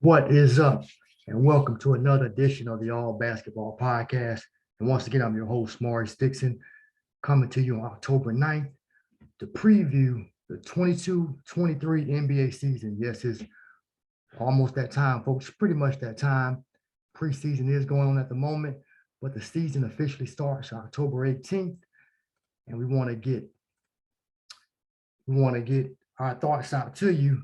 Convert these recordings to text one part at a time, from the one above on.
What is up? And welcome to another edition of the All Basketball Podcast. And once again, I'm your host, Maurice Dixon, coming to you on October 9th to preview the 22-23 NBA season. Yes, it's almost that time, folks. Pretty much that time. Preseason is going on at the moment, but the season officially starts October 18th. And we want to get our thoughts out to you.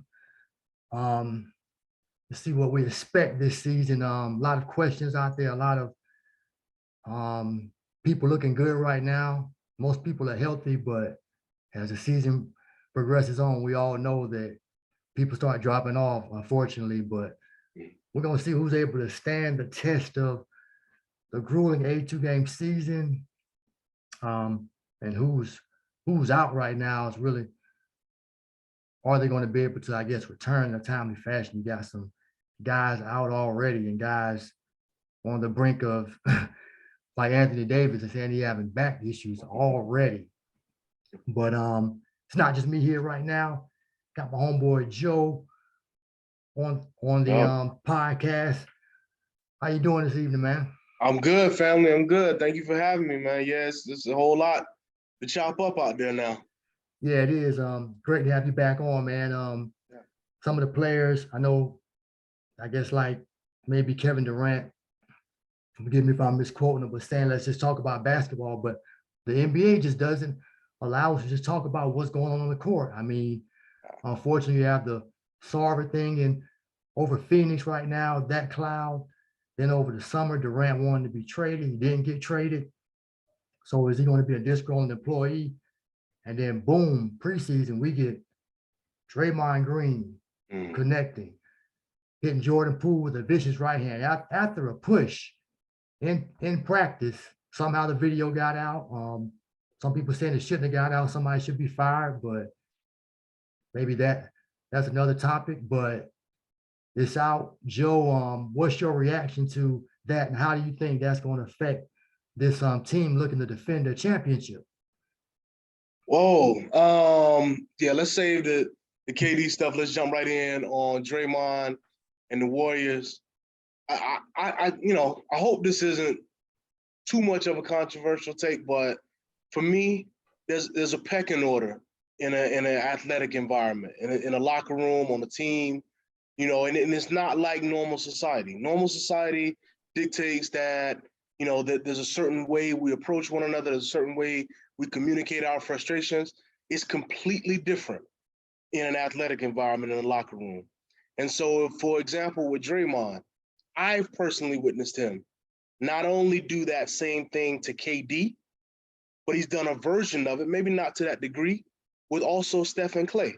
To see what we expect this season. A lot of questions out there, a lot of people looking good right now. Most people are healthy, but as the season progresses on, we all know that people start dropping off, unfortunately. But we're going to see who's able to stand the test of the grueling 82-game season, and who's out right now is really, are they going to be able to, I guess, return in a timely fashion? You got some guys out already and guys on the brink of, like Anthony Davis is saying, he having back issues already. But it's not just me here right now. Got my homeboy Joe on the podcast. How you doing this evening, man? I'm good, family. I'm good. Thank you for having me, man. Yes, it's a whole lot to chop up out there now. Yeah, it is. Great to have you back on, man. Some of the players I know, I guess like maybe Kevin Durant, forgive me if I'm misquoting him, but saying let's just talk about basketball. But the NBA just doesn't allow us to just talk about what's going on the court. I mean, unfortunately, you have the Sarver thing and over Phoenix right now, that cloud. Then over the summer, Durant wanted to be traded. He didn't get traded. So is he going to be a disgruntled employee? And then boom, preseason, we get Draymond Green connecting, hitting Jordan Poole with a vicious right hand after a push in practice. Somehow the video got out. Some people saying it shouldn't have got out. Somebody should be fired, but maybe that's another topic. But it's out. Joe, what's your reaction to that, and how do you think that's going to affect this team looking to defend their championship? Whoa. Yeah, let's save the KD stuff. Let's jump right in on Draymond and the Warriors. I hope this isn't too much of a controversial take, but for me, there's a pecking order in an athletic environment, in a locker room, on a team, and it's not like normal society. Normal society dictates that, that there's a certain way we approach one another, there's a certain way we communicate our frustrations. It's completely different in an athletic environment, in a locker room. And so, for example, with Draymond, I've personally witnessed him not only do that same thing to KD, but he's done a version of it, maybe not to that degree, with also Steph and Clay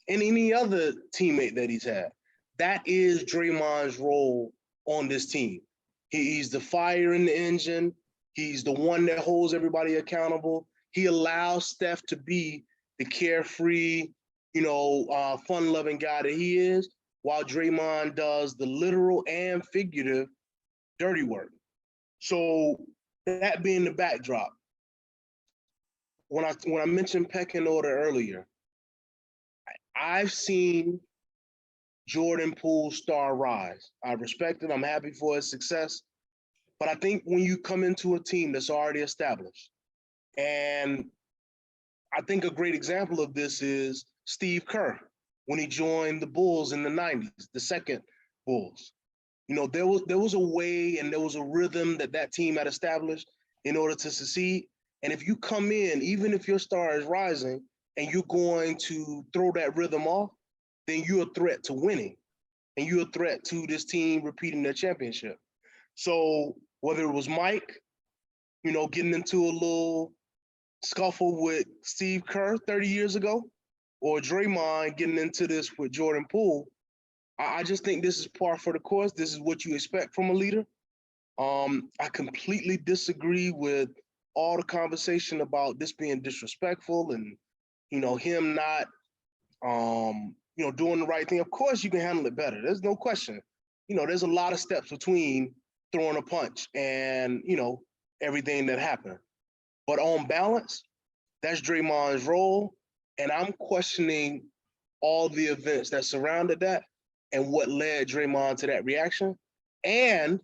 and any other teammate that he's had. That is Draymond's role on this team. He's the fire in the engine. He's the one that holds everybody accountable. He allows Steph to be the carefree, fun-loving guy that he is, while Draymond does the literal and figurative dirty work. So that being the backdrop, when I mentioned pecking order earlier, I've seen Jordan Poole's star rise. I respect it. I'm happy for his success. But I think when you come into a team that's already established, and I think a great example of this is Steve Kerr when he joined the Bulls in the 90s, the second Bulls. There was a way and there was a rhythm that team had established in order to succeed. And if you come in, even if your star is rising and you're going to throw that rhythm off, then you're a threat to winning and you're a threat to this team repeating their championship. So whether it was Mike, getting into a little scuffle with Steve Kerr 30 years ago, or Draymond getting into this with Jordan Poole, I just think this is par for the course. This is what you expect from a leader. I completely disagree with all the conversation about this being disrespectful and, him not, doing the right thing. Of course, you can handle it better. There's no question. There's a lot of steps between throwing a punch and, everything that happened. But on balance, that's Draymond's role. And I'm questioning all the events that surrounded that. and what led Draymond to that reaction. And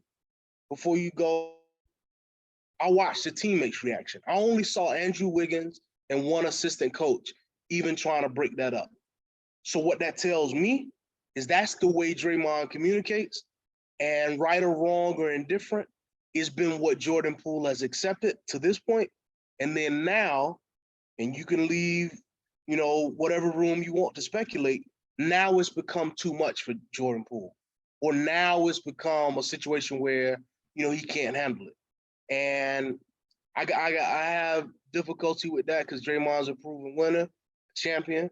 before you go, I watched the teammates' reaction. I only saw Andrew Wiggins and one assistant coach even trying to break that up. So what that tells me is that's the way Draymond communicates. And right or wrong or indifferent, it's been what Jordan Poole has accepted to this point. And then now, and you can leave, whatever room you want to speculate, now it's become too much for Jordan Poole. Or now it's become a situation where, he can't handle it. And I have difficulty with that because Draymond's a proven winner, champion.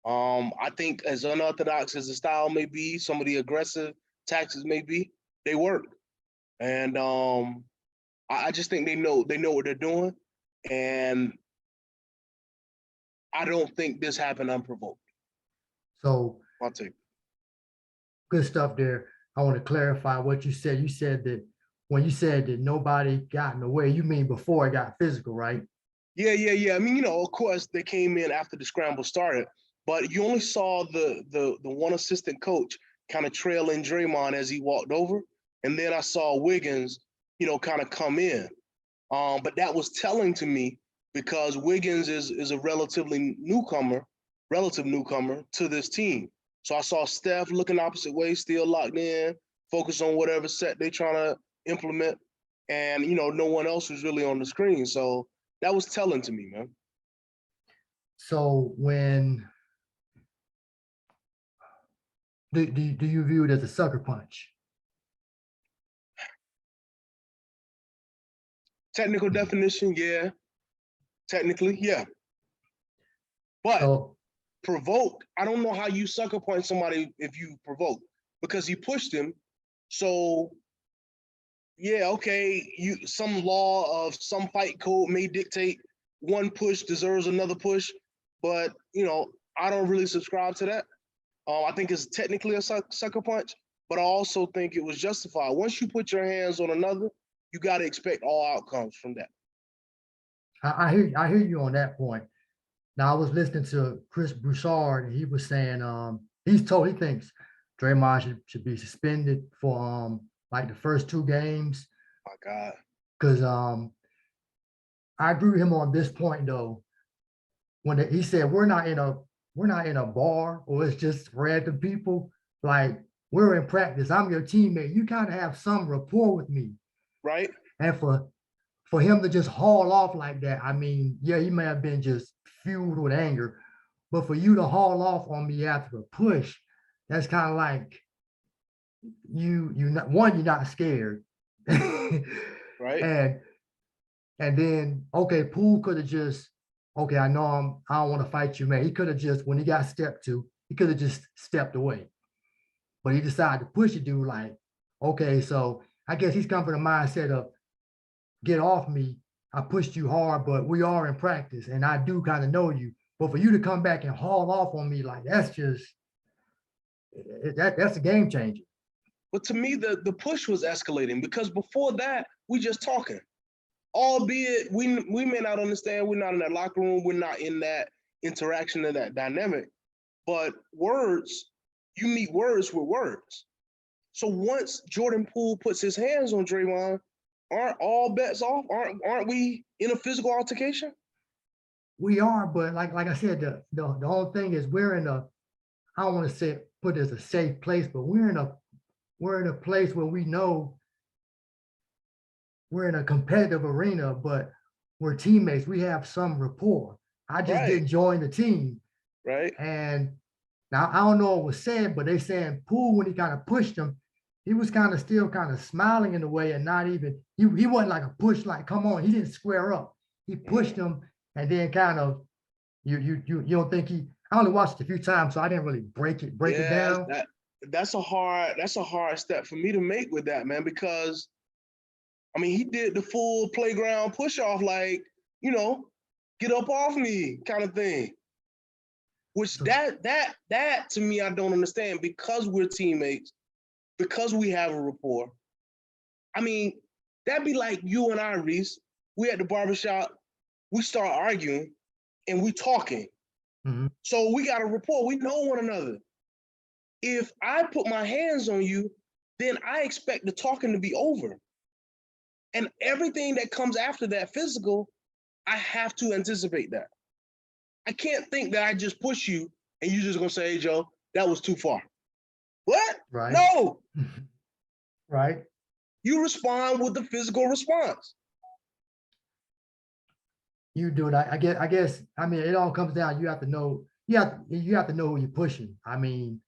I think as unorthodox as the style may be, some of the aggressive tactics may be, they work. And I just think they know what they're doing. And I don't think this happened unprovoked. So I'll take good stuff there. I want to clarify what you said. You said that when you said that nobody got in the way, you mean before it got physical, right? Yeah. I mean, of course, they came in after the scramble started, but you only saw the one assistant coach kind of trailing Draymond as he walked over. And then I saw Wiggins, kind of come in. But that was telling to me because Wiggins is a relative newcomer to this team. So I saw Steph looking opposite way, still locked in, focused on whatever set they trying to implement. And, no one else was really on the screen. So that was telling to me, man. So do you view it as a sucker punch? Technical definition, yeah. Technically, yeah. But provoked, I don't know how you sucker punch somebody if you provoke because he pushed him. So, yeah, okay, some law of some fight code may dictate one push deserves another push, but, I don't really subscribe to that. I think it's technically a sucker punch, but I also think it was justified. Once you put your hands on another, you got to expect all outcomes from that. I hear you on that point. Now I was listening to Chris Broussard, and he was saying he thinks Draymond should be suspended for like the first 2 games. My God. Because I agree with him on this point though. When he said we're not in a bar or it's just random people, like we're in practice. I'm your teammate. You kind of have some rapport with me. Right. And for him to just haul off like that, I mean, yeah, he may have been just fueled with anger, but for you to haul off on me after a push, that's kind of like you're not scared. Right. And then, okay, Poole could have just, okay, I know I don't want to fight you, man. He could have just, when he got stepped to, he could have just stepped away. But he decided to push the dude like, okay, so I guess he's come from the mindset of get off me. I pushed you hard, but we are in practice and I do kind of know you. But for you to come back and haul off on me, like that's a game changer. But to me, the push was escalating because before that, we just talking. Albeit we may not understand, we're not in that locker room, we're not in that interaction and that dynamic. But words, you meet words with words. So once Jordan Poole puts his hands on Draymond, aren't all bets off? Aren't we in a physical altercation? We are, but like I said, the whole thing is we're in a, I don't want to say put it as a safe place, but we're in a place where we know we're in a competitive arena, but we're teammates. We have some rapport. I just didn't join the team. Right. And now I don't know what was said, but they saying Poole, when he kind of pushed him, he was kind of still kind of smiling in a way and not even, he wasn't like a push, like, come on, he didn't square up. He pushed him and then kind of, you don't think I only watched it a few times, so I didn't really break it down. That's a hard step for me to make with that, man, because I mean, he did the full playground push off, like, get up off me kind of thing. Which that to me, I don't understand because we're teammates, because we have a rapport. I mean, that'd be like you and I, Reese. We at the barbershop, we start arguing and we talking. Mm-hmm. So we got a rapport. We know one another. if I put my hands on you, then I expect the talking to be over. And everything that comes after that physical, I have to anticipate that. I can't think that I just push you and you're just gonna say, hey, Joe, that was too far. What? Right. No. Right. You respond with the physical response. You do it. I guess. I mean, it all comes down. You have to know. You have to know who you're pushing. I mean,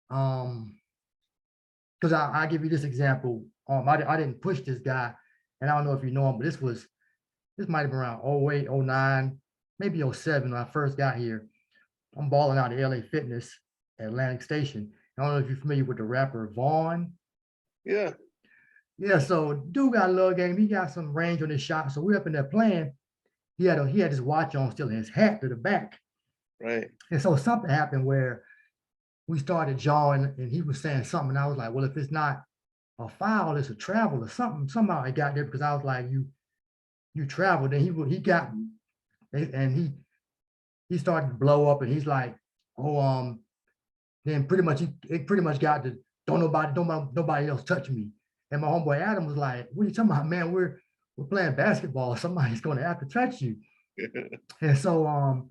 because I give you this example. I didn't push this guy, and I don't know if you know him, but this might have been around 08, 09, maybe 07 when I first got here. I'm balling out at LA Fitness at Atlantic Station. I don't know if you're familiar with the rapper Vaughn. Yeah. Yeah, so dude got a little game. He got some range on his shot. So we're up in there playing. He had his watch on still in his hat to the back. Right. And so something happened where we started jawing and he was saying something. And I was like, well, if it's not a foul, it's a travel or something. Somehow I got there because I was like, you traveled. And he got me. And he started to blow up and he's like, oh, then it pretty much got to don't nobody else touch me. And my homeboy Adam was like, what are you talking about, man? We're playing basketball. Somebody's going to have to touch you. And so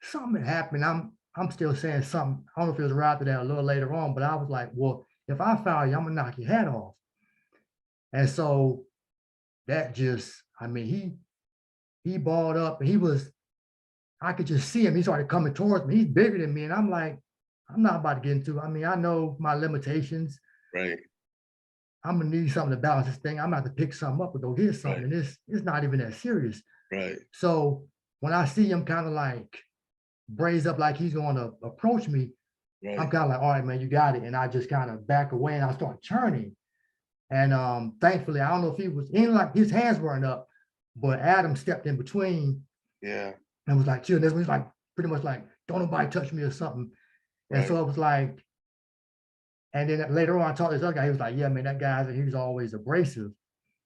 something happened. I'm still saying something. I don't know if it was right after that a little later on, but I was like, well, if I foul you, I'm gonna knock your head off. And so that just, I mean, he balled up and I could just see him. He started coming towards me. He's bigger than me. And I'm like, I'm not about to get into it. I mean, I know my limitations. Right. I'm gonna need something to balance this thing. I'm gonna have to pick something up and go get something. Right. And it's not even that serious. Right. So when I see him kind of like braise up like he's going to approach me, right, I'm kind of like, all right, man, you got it. And I just kind of back away and I start turning. And thankfully, I don't know if he was in, like his hands weren't up, but Adam stepped in between. Yeah. And was like, chill. This was like pretty much like, don't nobody touch me or something. Right. And so it was like, and then later on, I talked to this other guy. He was like, yeah, man, that guy, he was always abrasive.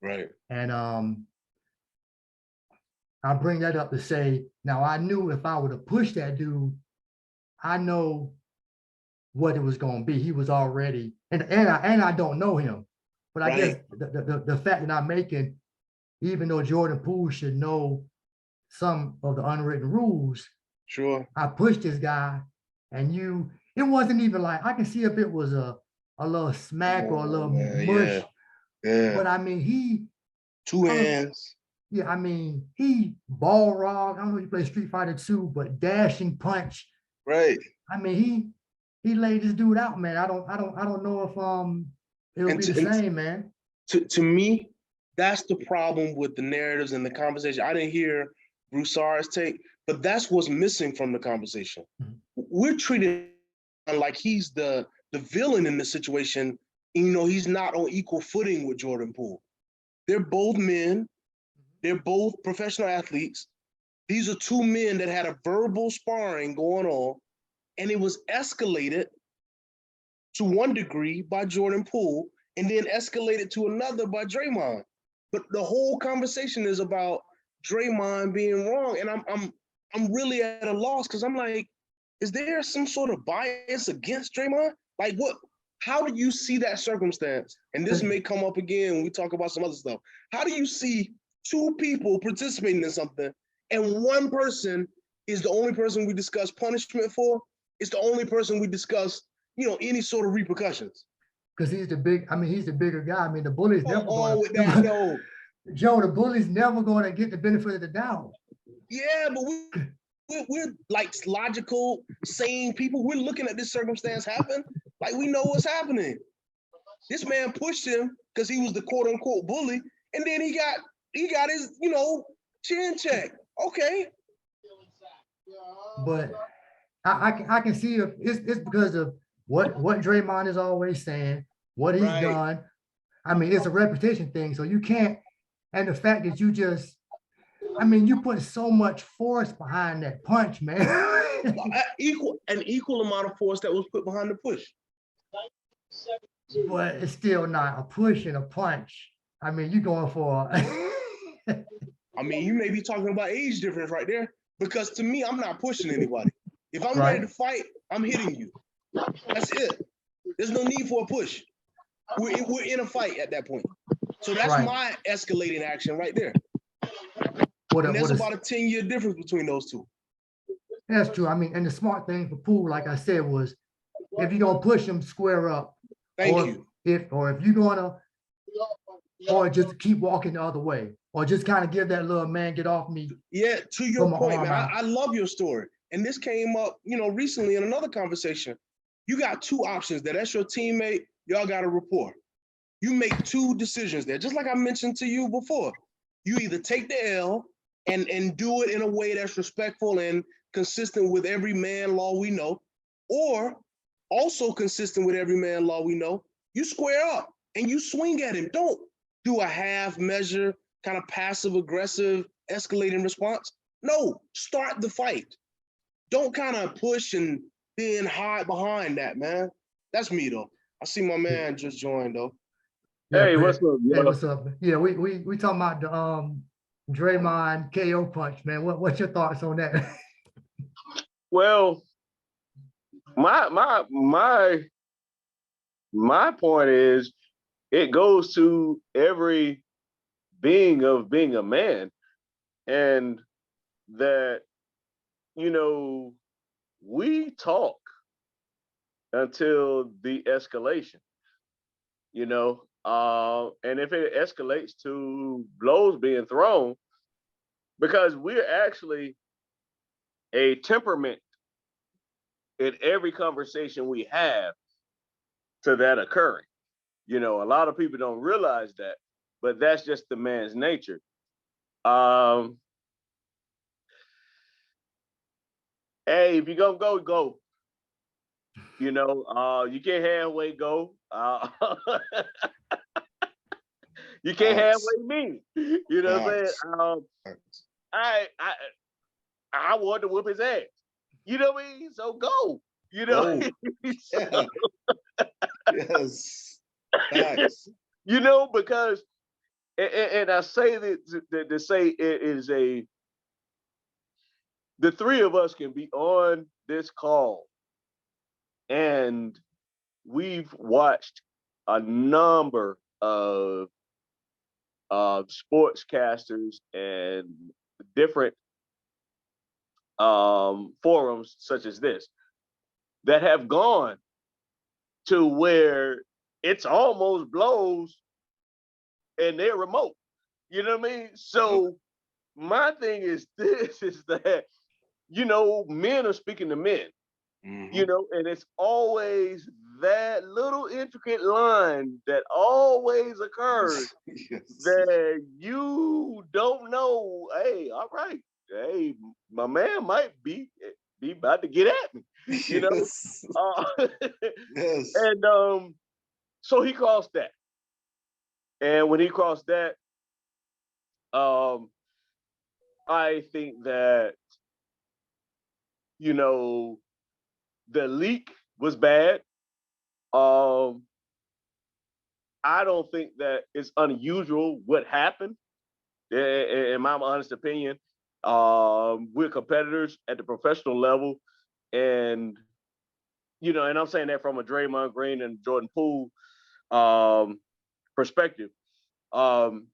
Right. And I bring that up to say, now I knew if I would have pushed that dude, I know what it was going to be. He was already, and I don't know him, but I guess the fact that I'm making, even though Jordan Poole should know some of the unwritten rules, sure, I pushed this guy, and it wasn't even like, I can see if it was a little smack or a little mush, but I mean, he two hands. Yeah, I mean, he ball rock. I don't know if he played Street Fighter 2, but dashing punch. Right. I mean, he laid this dude out, man. I don't know if it'll be the same, man. To me, that's the problem with the narratives and the conversation. I didn't hear Broussard's take, but that's what's missing from the conversation. Mm-hmm. We're treated like he's the villain in the situation. You know, he's not on equal footing with Jordan Poole. They're both men. They're both professional athletes. These are two men that had a verbal sparring going on, and it was escalated to one degree by Jordan Poole, and then escalated to another by Draymond. But the whole conversation is about Draymond being wrong, and I'm really at a loss because I'm like, is there some sort of bias against Draymond? Like, what? How do you see that circumstance? And this may come up again when we talk about some other stuff. How do you see two people participating in something, and one person is the only person we discuss punishment for? It's the only person we discuss, any sort of repercussions. Because he's the bigger guy. I mean, the bully's never going with that, no. Joe, the bully's never going to get the benefit of the doubt. Yeah, but we're like logical, sane people. We're looking at this circumstance happen. Like, we know what's happening. This man pushed him because he was the quote unquote bully. And then he got his, chin check. Okay. But I can see if it's because of what Draymond is always saying, what he's done. I mean, it's a repetition thing. So you can't, and the fact that you put so much force behind that punch, man. An equal amount of force that was put behind the push. But it's still not a push and a punch. I mean, you're going for I mean, you may be talking about age difference right there, because to me, I'm not pushing anybody. If I'm ready to fight, I'm hitting you. That's it. There's no need for a push. We're in a fight at that point. So that's my escalating action right there. And there's about a 10-year difference between those two. That's true. I mean, and the smart thing for Poole, like I said, was if you're gonna push him, square up. Thank you. If you're gonna, or just keep walking the other way, or just kind of give that little man get off me. Yeah, to your point, man. I love your story. And this came up, recently in another conversation. You got two options there. That's your teammate. Y'all got a rapport. You make two decisions there. Just like I mentioned to you before. You either take the L and do it in a way that's respectful and consistent with every man law we know, or also consistent with every man law we know, you square up and you swing at him. Don't do a half measure, kind of passive aggressive, escalating response. No, start the fight. Don't kind of push and then hide behind that, man. That's me though. I see my man just joined though. Yeah, hey, what's up? Hey, what's up? Yeah, we talking about the Draymond KO punch, man. What's your thoughts on that? Well, my point is, it goes to every being of being a man, and that we talk until the escalation, and if it escalates to blows being thrown, because we're actually a temperament in every conversation we have to that occurring. A lot of people don't realize that, but that's just the man's nature. Hey, if you're gonna go, go. You can't halfway go. You can't halfway me. You know what I'm saying? I want to whip his ass. You know what I mean? So go. So, yes. Thanks. Because, and I say that to say it is the three of us can be on this call, and we've watched a number of sportscasters and different forums such as this that have gone to where it's almost blows and they're remote. You know what I mean? So my thing is this, is that, men are speaking to men, and it's always that little intricate line that always occurs that you don't know, hey, all right, hey, my man might be about to get at me, Yes. Yes. And so he crossed that. And when he crossed that, I think that, the leak was bad. I don't think that it's unusual what happened. In my honest opinion, we're competitors at the professional level, and and I'm saying that from a Draymond Green and Jordan Poole perspective. Even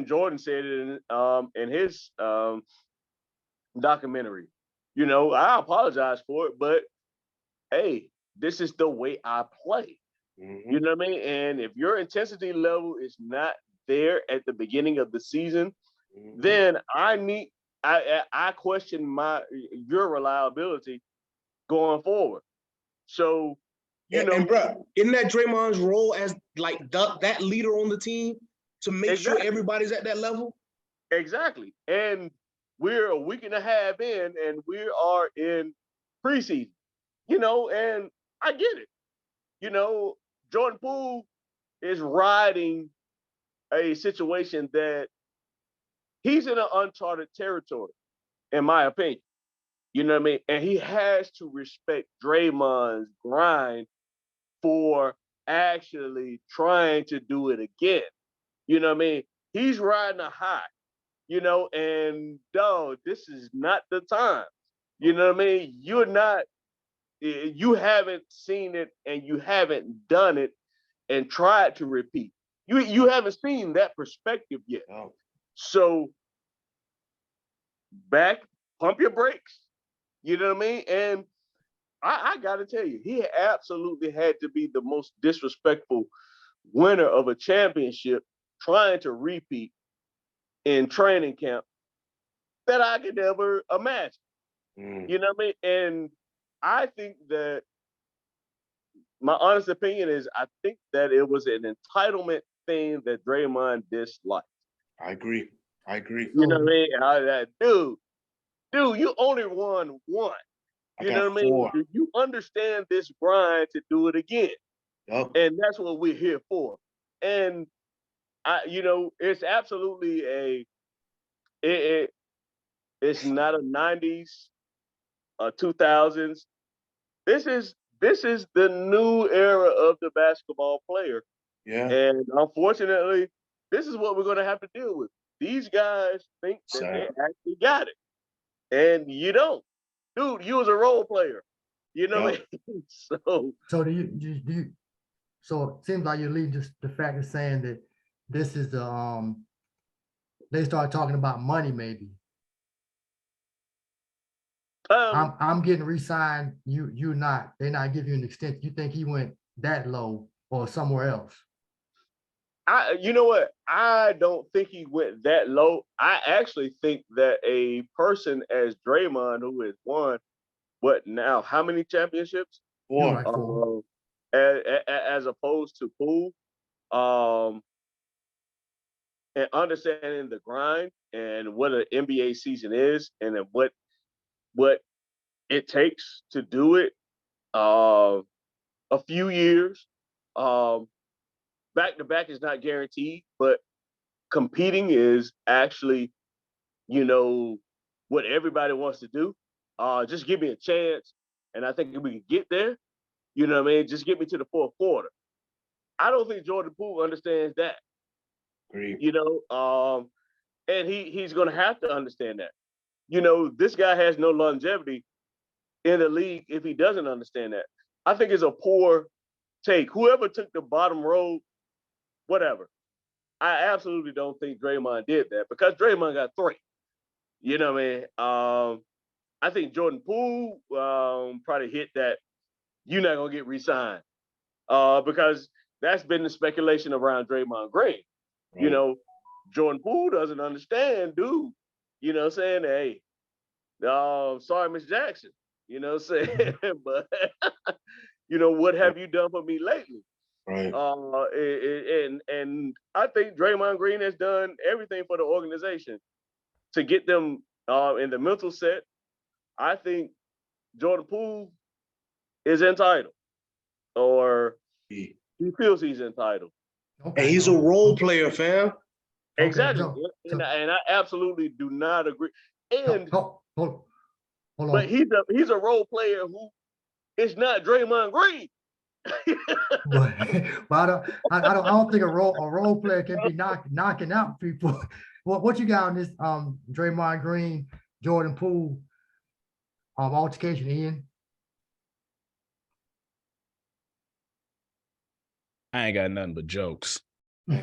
Jordan said it in his documentary. I apologize for it, but hey, this is the way I play. You know what I mean? And if your intensity level is not there at the beginning of the season, then I question your reliability going forward. So, and bro, isn't that Draymond's role as like that leader on the team to make sure everybody's at that level? Exactly. And we're a week and a half in, and we are in preseason, and I get it. Jordan Poole is riding a situation that he's in an uncharted territory, in my opinion. You know what I mean? And he has to respect Draymond's grind for actually trying to do it again. You know what I mean? He's riding a high, and dog, this is not the time. You know what I mean? You're not you haven't seen it and you haven't done it and tried to repeat. You haven't seen that perspective yet. Oh. So pump your brakes. You know what I mean? And I got to tell you, he absolutely had to be the most disrespectful winner of a championship trying to repeat in training camp that I could ever imagine. You know what I mean? And I think that my honest opinion is I think that it was an entitlement thing that Draymond disliked. I agree. You know what I mean? Dude, you only won one. You know what I mean? Do you understand this grind to do it again? Yep. And that's what we're here for. And it's absolutely it's not a 90s, 2000s. This is the new era of the basketball player. Yeah. And unfortunately, this is what we're going to have to deal with. These guys think that they actually got it. And you don't. Dude, you was a role player. You know what I mean? So do you so it seems like you're leading just the fact of saying that this is the they start talking about money maybe. I'm getting re-signed, you not. They're not giving you an extent. You think he went that low or somewhere else? You know what? I don't think he went that low. I actually think that a person as Draymond, who has won, how many championships? 4. Like 4. As opposed to Poole, and understanding the grind and what an NBA season is, and then what it takes to do it, a few years. Back to back is not guaranteed, but competing is actually, what everybody wants to do. Just give me a chance, and I think we can get there. You know what I mean? Just get me to the fourth quarter. I don't think Jordan Poole understands that. Great. And he's going to have to understand that. This guy has no longevity in the league if he doesn't understand that. I think it's a poor take. Whoever took the bottom road, whatever. I absolutely don't think Draymond did that because Draymond got 3. You know what I mean? I think Jordan Poole probably hit that you're not going to get re-signed because that's been the speculation around Draymond Green. Right. Jordan Poole doesn't understand, dude. You know what I'm saying? Hey, sorry, Miss Jackson. You know what I'm saying? But, what have you done for me lately? Right. And I think Draymond Green has done everything for the organization to get them in the mental set. I think Jordan Poole is entitled, or he feels he's entitled. Okay. And he's a role player, fam. Exactly. Okay, and I absolutely do not agree. And hold on. But he's a role player who is not Draymond Green. But I don't think a role player can be knocking out people. What you got on this Draymond Green, Jordan Poole altercation, Ian? I ain't got nothing but jokes. Do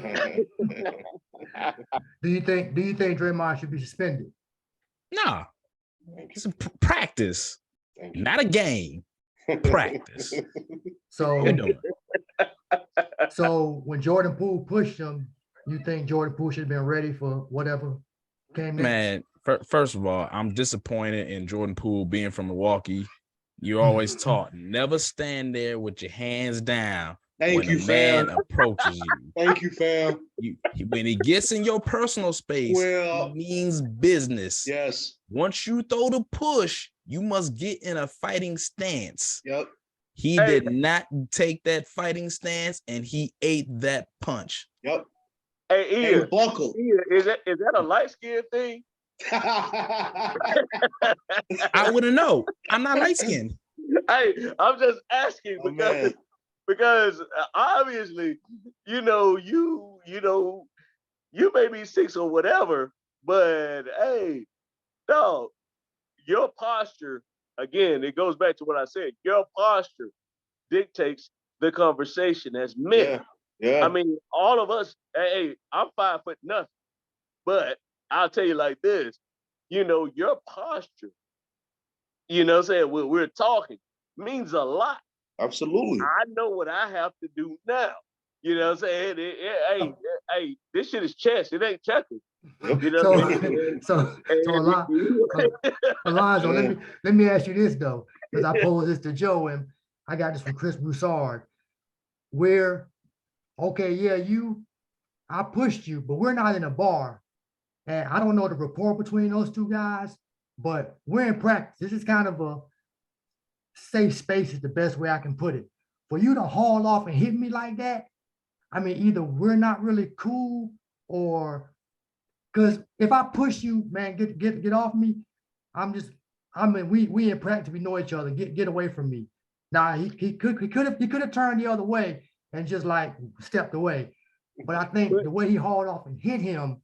you think Draymond should be suspended? Nah. It's a practice, not a game. Practice. So when Jordan Poole pushed him, you think Jordan Poole should have been ready for whatever came next? Man, first of all, I'm disappointed in Jordan Poole being from Milwaukee. You always taught never stand there with your hands down when a man approaches you. Thank you, fam. When he gets in your personal space, it means business. Yes. Once you throw the push, you must get in a fighting stance. Yep. He did not take that fighting stance, and he ate that punch. Yep. Hey, Ian, buckle. Ian, is that a light skin thing? I wouldn't know. I'm not light skinned. Hey, I'm just asking because obviously, you may be 6 or whatever, but hey, dog, your posture again, it goes back to what I said. Your posture dictates the conversation as men. Yeah. I mean, all of us, hey, I'm 5 foot nothing, but I'll tell you like this, your posture, what I'm saying, we're talking means a lot. Absolutely. I know what I have to do now. You know what I'm saying? Hey, this shit is chess. It ain't checkers. You know what I mean? So Alonzo, let me ask you this though, because I posed this to Joe and I got this from Chris Broussard. Where, okay, yeah, I pushed you, but we're not in a bar. And I don't know the rapport between those two guys, but we're in practice. This is kind of a safe space is the best way I can put it. For you to haul off and hit me like that, I mean, either we're not really cool or because if I push you, man, get off me. We in practice, we know each other. Get away from me. Now he could have turned the other way and just like stepped away. But I think the way he hauled off and hit him,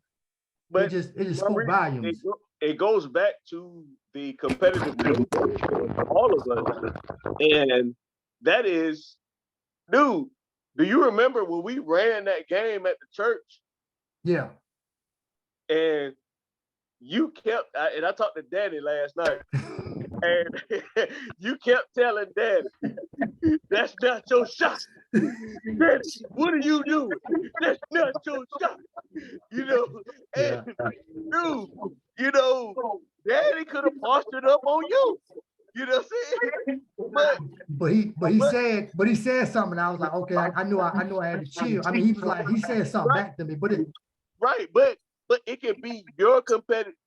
it just spoke volumes. It goes back to the competitive nature of all of us. And that is, dude, do you remember when we ran that game at the church? Yeah. And you kept, and I talked to Danny last night, and you kept telling Danny, that's not your shot. Danny, what are you doing? That's not your shot. And dude, Danny could have postured up on you. You know what I'm saying? But he said something. I was like, okay, I knew I had to chill. I mean, he said something back to me, but it can be your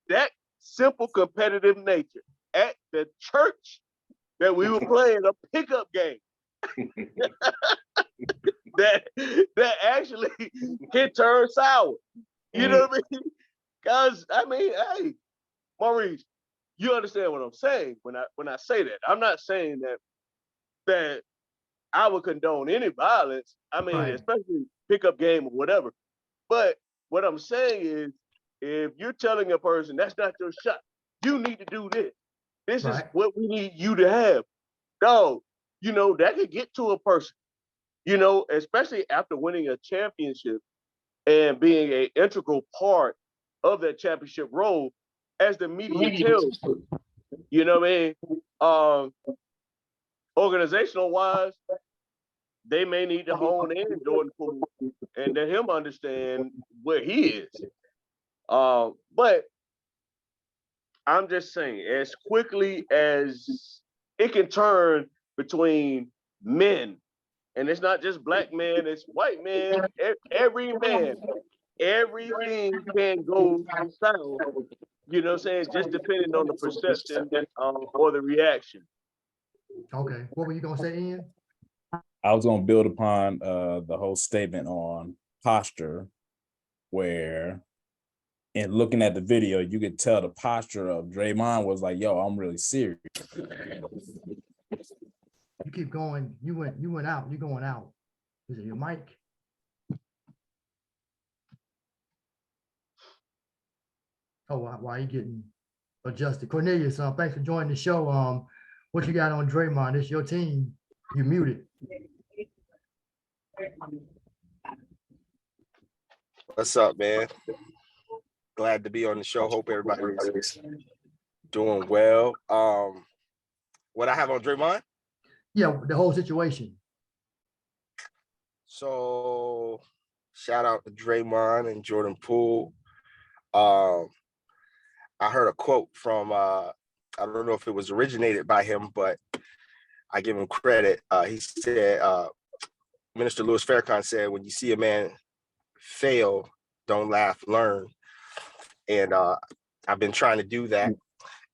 that simple competitive nature at the church that we were playing a pickup game that actually can turn sour. You know what I mean? Because hey, Maurice, you understand what I'm saying when I say that. I'm not saying that I would condone any violence. I mean, especially pickup game or whatever. But what I'm saying is, if you're telling a person that's not your shot, you need to do this. This is what we need you to have. Dog, that could get to a person, especially after winning a championship and being an integral part of that championship role, as the media tells you. You know what I mean? Organizational wise, they may need to hone in Jordan Poole and let him understand where he is. But I'm just saying, as quickly as it can turn between men, and it's not just black men, it's white men, every man, everything can go south, you know what I'm saying, just depending on the perception or the reaction. Okay, what were you gonna say, Ian? I was gonna build upon the whole statement on posture, where in looking at the video, you could tell the posture of Draymond was like, yo, I'm really serious. You keep going, you went out, you're going out. Is it your mic? Oh, why are you getting adjusted? Cornelius, thanks for joining the show. What you got on Draymond? It's your team. You muted. What's up, man? Glad to be on the show. Hope everybody is doing well. What I have on Draymond? Yeah, the whole situation. So shout out to Draymond and Jordan Poole. I heard a quote from I don't know if it was originated by him, but I give him credit. He said, Minister Louis Farrakhan said, when you see a man fail, don't laugh, learn. And I've been trying to do that.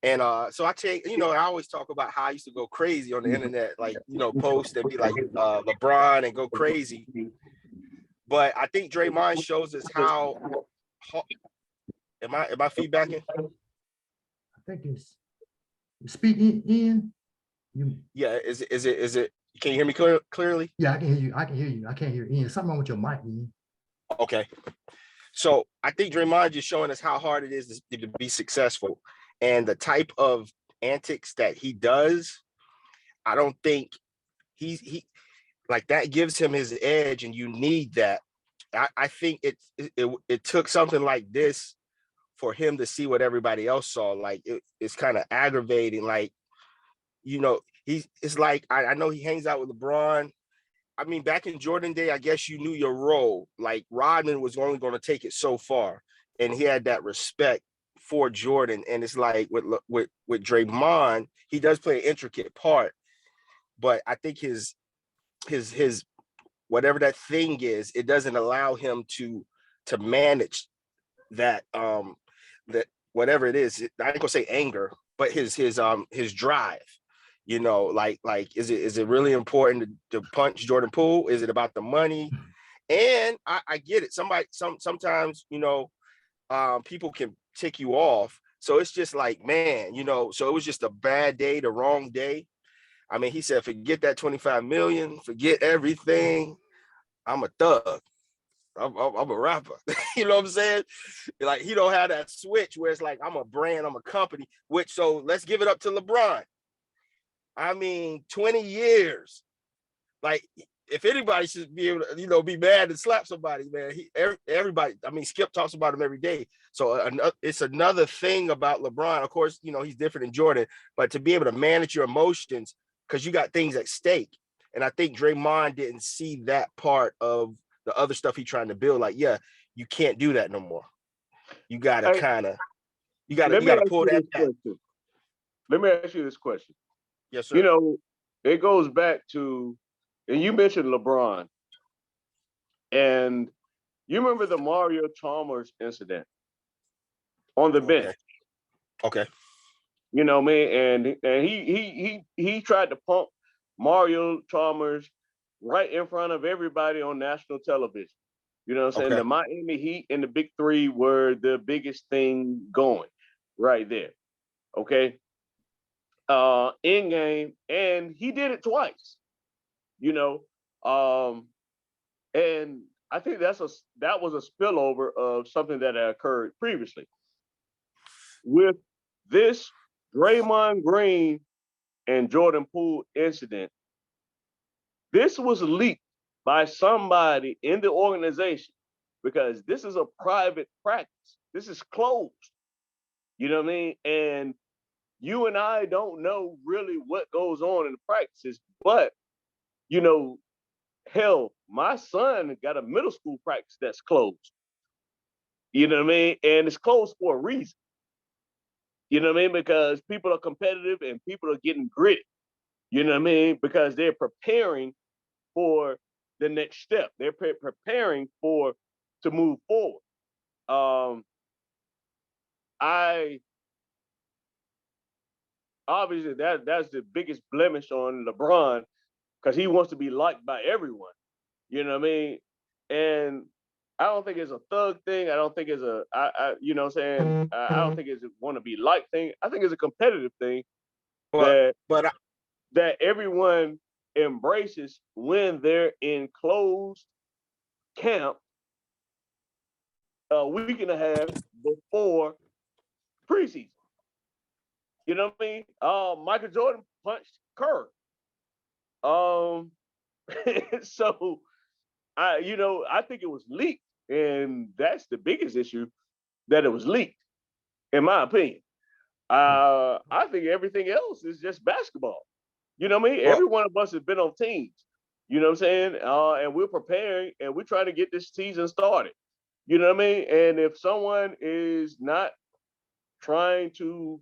And so I take, I always talk about how I used to go crazy on the internet, like, post and be like LeBron and go crazy. But I think Draymond shows us how am I feedbacking? I think it's speaking, Ian. Yeah, is it? Can you hear me clearly? Yeah, I can hear you. I can't hear Ian. Something wrong with your mic, Ian. Okay. So I think Draymond just showing us how hard it is to be successful and the type of antics that he does, I don't think he like that gives him his edge, and you need that. I think it took something like this for him to see what everybody else saw. Like it's kind of aggravating. Like, it's like I know he hangs out with LeBron. I mean, back in Jordan day, I guess you knew your role. Like Rodman was only going to take it so far, and he had that respect for Jordan. And it's like with Draymond, he does play an intricate part, but I think his whatever that thing is, it doesn't allow him to manage that that whatever it is. I ain't gonna say anger, but his drive. Like is it really important to punch Jordan Poole? Is it about the money? And I get it. Sometimes people can tick you off. So it's just like, man, so it was just a bad day, the wrong day. I mean, he said, forget that 25 million, forget everything. I'm a thug. I'm a rapper. You know what I'm saying? Like, he don't have that switch where it's like, I'm a brand, I'm a company, so let's give it up to LeBron. I mean, 20 years. Like, if anybody should be able to, be mad and slap somebody, man, everybody, I mean, Skip talks about him every day. So it's another thing about LeBron. Of course, he's different than Jordan, but to be able to manage your emotions, because you got things at stake. And I think Draymond didn't see that part of the other stuff he's trying to build. Like, yeah, you can't do that no more. You got to you got to pull that back. Let me ask you this question. Yes, sir. It goes back to, and you mentioned LeBron, and you remember the Mario Chalmers incident on the bench. Okay. You know what I mean? And he tried to pump Mario Chalmers right in front of everybody on national television. You know what I'm saying? Okay. The Miami Heat and the Big Three were the biggest thing going right there. Okay. In game, and he did it twice. And I think that was a spillover of something that had occurred previously. With this Draymond Green and Jordan Poole incident, this was leaked by somebody in the organization, because this is a private practice. This is closed. You know what I mean? And you and I don't know really what goes on in the practices, but hell, my son got a middle school practice that's closed. You know what I mean? And it's closed for a reason. You know what I mean? Because people are competitive and people are getting gritty. You know what I mean? Because they're preparing for the next step. They're preparing to move forward. Obviously that's the biggest blemish on LeBron, because he wants to be liked by everyone. You know what I mean? And I don't think it's a thug thing. I don't think it's you know what I'm saying? I don't think it's a want to be liked thing. I think it's a competitive thing that everyone embraces when they're in closed camp a week and a half before preseason. You know what I mean? Michael Jordan punched Kerr. So I think it was leaked, and that's the biggest issue, that it was leaked, in my opinion. I think everything else is just basketball. You know what I mean? Every one of us has been on teams. You know what I'm saying? And we're preparing, and we're trying to get this season started. You know what I mean? And if someone is not trying to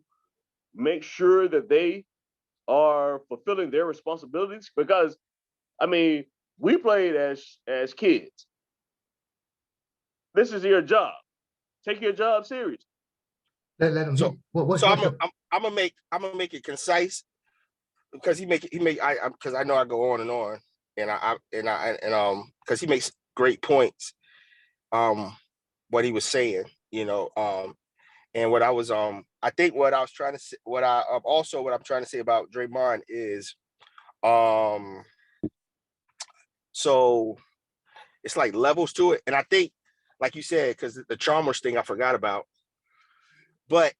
make sure that they are fulfilling their responsibilities, because, I mean, we played as kids. This is your job. Take your job serious. Let him. So I'm gonna make it concise, because because I know I go on, and because he makes great points. What he was saying, and what I was I think what I was trying to say, what I'm trying to say about Draymond is, so it's like levels to it, and I think, like you said, because the Chalmers thing I forgot about, but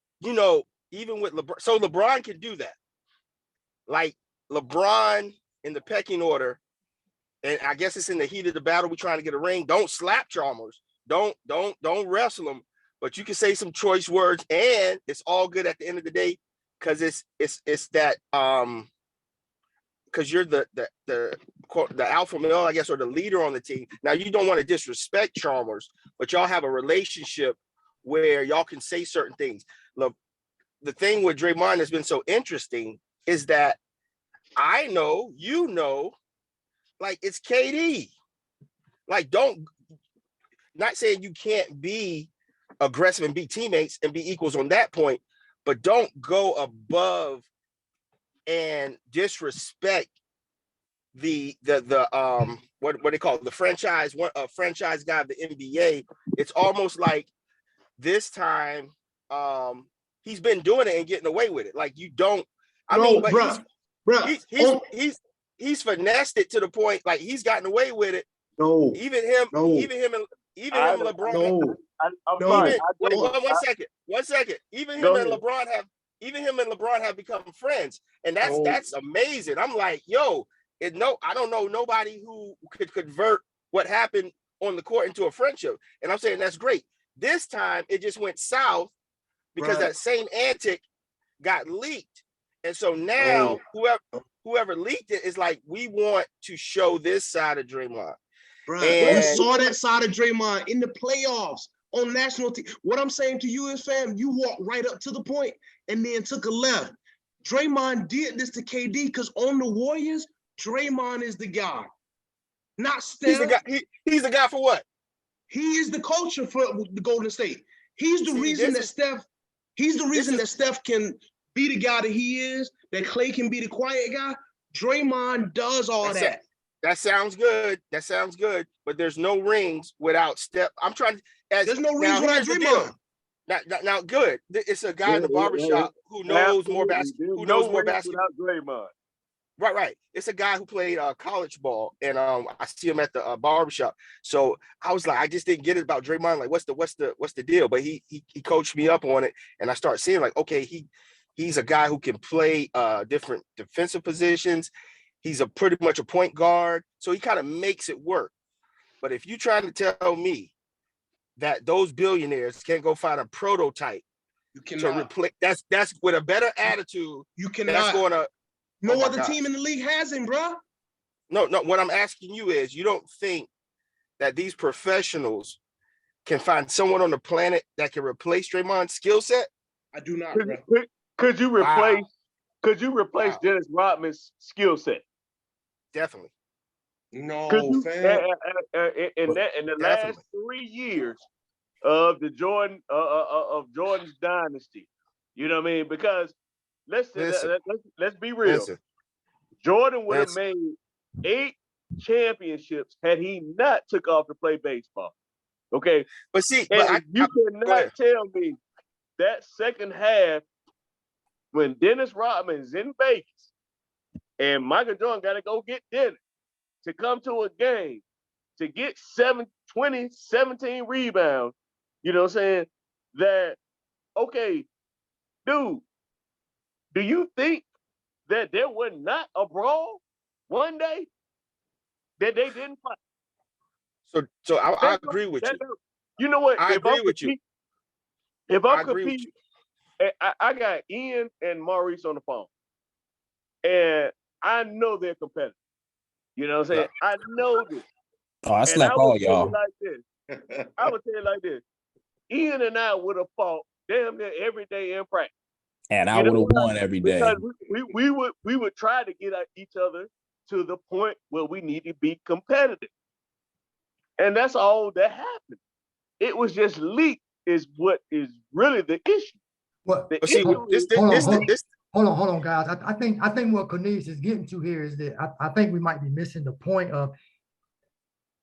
even with LeBron, so LeBron can do that. Like LeBron in the pecking order, and I guess it's in the heat of the battle. We're trying to get a ring. Don't slap Chalmers. Don't wrestle him. But you can say some choice words, and it's all good at the end of the day because it's that because you're the alpha male, I guess, or the leader on the team. Now you don't want to disrespect Chalmers, but y'all have a relationship where y'all can say certain things. Look, the thing with Draymond that's been so interesting is that I know, you know, like it's KD. Like, not saying you can't be aggressive and be teammates and be equals on that point, but don't go above and disrespect the what they call it, the franchise guy of the NBA. It's almost like this time he's been doing it and getting away with it. Like you don't. He's finessed it to the point like he's gotten away with it. No, even him and LeBron. One second. Even him and LeBron have become friends, and that's amazing. I'm like, yo, I don't know nobody who could convert what happened on the court into a friendship, and I'm saying that's great. This time it just went south because that same antic got leaked, and so now whoever leaked it is like, we want to show this side of Draymond. We saw that side of Draymond in the playoffs on national team. What I'm saying to you is, fam, you walked right up to the point and then took a left. Draymond did this to KD because on the Warriors, Draymond is the guy, not Steph. He's the guy for what? He is the culture for the Golden State. He's the reason that Steph can be the guy that he is, that Klay can be the quiet guy. Draymond does all that. That sounds good. But there's no rings without Steph. I'm trying to. There's no rings without Draymond. Now, good. It's a guy in the barbershop who knows more basketball. Who knows more basketball without Draymond. Right. It's a guy who played college ball, and I see him at the barbershop. So I was like, I just didn't get it about Draymond. Like, what's the deal? But he coached me up on it, and I start seeing like, okay, he's a guy who can play different defensive positions. He's pretty much a point guard, so he kind of makes it work. But if you're trying to tell me that those billionaires can't go find a prototype to replace, that's with a better attitude. You cannot. That's going to. No other team in the league has him, bro. No. What I'm asking you is, you don't think that these professionals can find someone on the planet that can replace Draymond's skill set? I do not, bro. Could you replace? Wow. Could you replace Dennis Rodman's skill set? Definitely. No, fam. In the last 3 years of the Jordan's dynasty, you know what I mean? Because let's be real. Listen. Jordan would have made 8 championships had he not took off to play baseball. Okay, but see, you cannot tell me that second half when Dennis Rodman's in Vegas and Michael Jordan got to go get dinner to come to a game to get 17 rebounds, you know what I'm saying? That, okay, dude, do you think that there was not a brawl one day that they didn't fight? So I agree with you. You know what? I agree with you. If I'm competing, I got Ian and Maurice on the phone, and I know they're competitive. You know what I'm saying? I know this. Oh, I slap all y'all. I would tell you like this. Ian and I would have fought damn near every day in practice. And I would have won every day. Because we would try to get each other to the point where we need to be competitive. And that's all that happened. It was just leaked is what is really the issue. Hold on, guys. I think what Cornelius is getting to here is that I think we might be missing the point of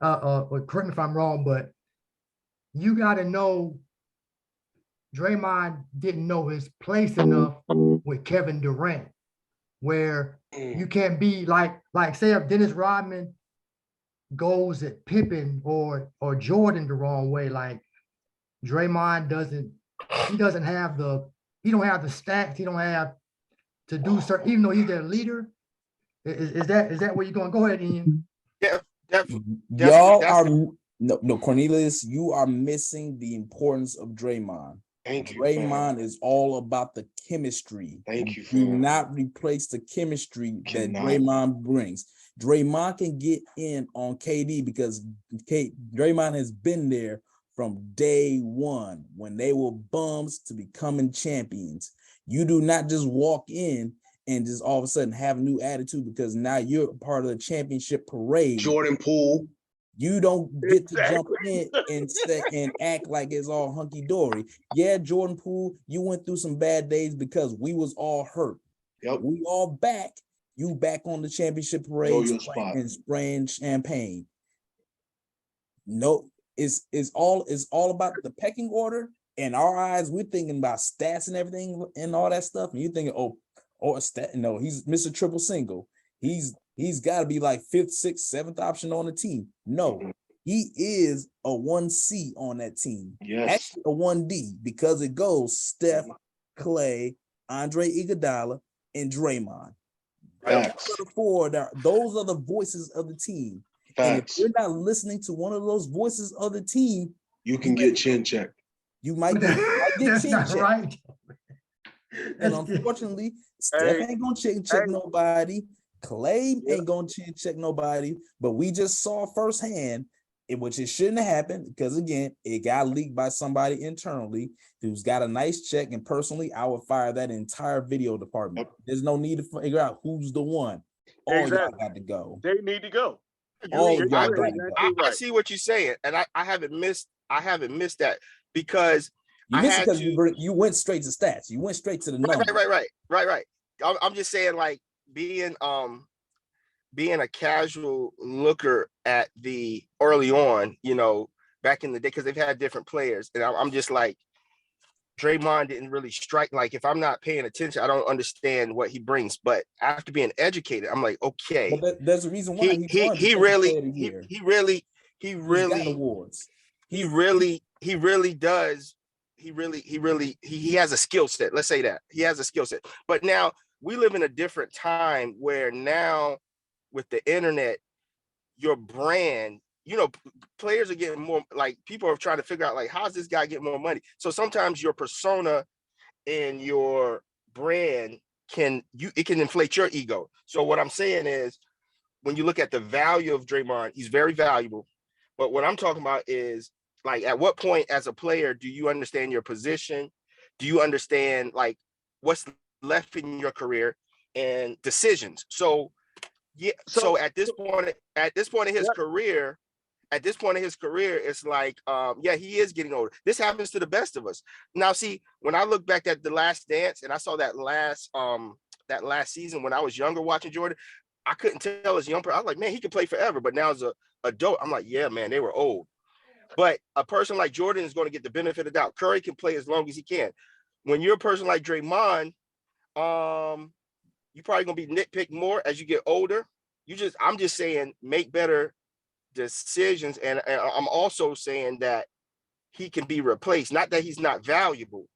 correct me if I'm wrong, but you got to know Draymond didn't know his place enough with Kevin Durant, where you can't be like say if Dennis Rodman goes at Pippen or Jordan the wrong way, like Draymond doesn't have the he don't have the stats, he don't have to do certain, even though he's their leader. Is that where you're going? Go ahead, Ian. Yeah, Y'all are no Cornelius. You are missing the importance of Draymond. Thank you. Draymond is all about the chemistry. Thank you. Do not replace the chemistry that Draymond brings. Draymond can get in on KD because Draymond has been there from day one when they were bums to becoming champions. You do not just walk in and just all of a sudden have a new attitude because now you're part of the championship parade. Jordan Poole. You don't get to jump in and act like it's all hunky-dory. Yeah, Jordan Poole, you went through some bad days because we was all hurt. Yep. We all back. You back on the championship parade and spraying champagne. No, it's all about the pecking order. In our eyes, we're thinking about stats and everything and all that stuff. And you're thinking, a stat. No, he's Mr. Triple Single. He's got to be like 5th, 6th, 7th option on the team. No, he is a 1C on that team. Yes. Actually a 1D because it goes Steph, Clay, Andre Iguodala, and Draymond. Facts. Those are the voices of the team. Facts. And if you're not listening to one of those voices of the team, you can get chin checked. You might get That's chin not checked. right. And unfortunately, Steph ain't gonna check nobody. Clay ain't gonna check nobody. But we just saw firsthand, which it shouldn't have happened because again, it got leaked by somebody internally who's got a nice check. And personally, I would fire that entire video department. There's no need to figure out who's the one. All y'all got to go. They need to go. All y'all got to go. I see what you're saying, and I haven't missed that because you missed it because you went straight to stats. You went straight to the numbers. Right. I'm just saying, like being a casual looker at the early on, back in the day, because they've had different players, and I'm just like, Draymond didn't really strike. Like, if I'm not paying attention, I don't understand what he brings. But after being educated, I'm like, okay. But there's a reason why he really got awards. He really does. He has a skill set. Let's say that he has a skill set. But now we live in a different time where now with the internet, your brand, players are getting more, like, people are trying to figure out, like, how's this guy get more money? So sometimes your persona and your brand can inflate your ego. So what I'm saying is, when you look at the value of Draymond, he's very valuable. But what I'm talking about is, like, at what point as a player do you understand your position? Do you understand, like, what's left in your career and decisions? So yeah, so at this point in his career, it's like, he is getting older. This happens to the best of us. Now, see, when I look back at The Last Dance and I saw that last season when I was younger watching Jordan, I couldn't tell as a young person. I was like, man, he could play forever. But now as an adult, I'm like, yeah, man, they were old. But a person like Jordan is going to get the benefit of the doubt. Curry can play as long as he can. When you're a person like Draymond, you're probably going to be nitpicked more as you get older. I'm just saying, make better decisions. And I'm also saying that he can be replaced. Not that he's not valuable,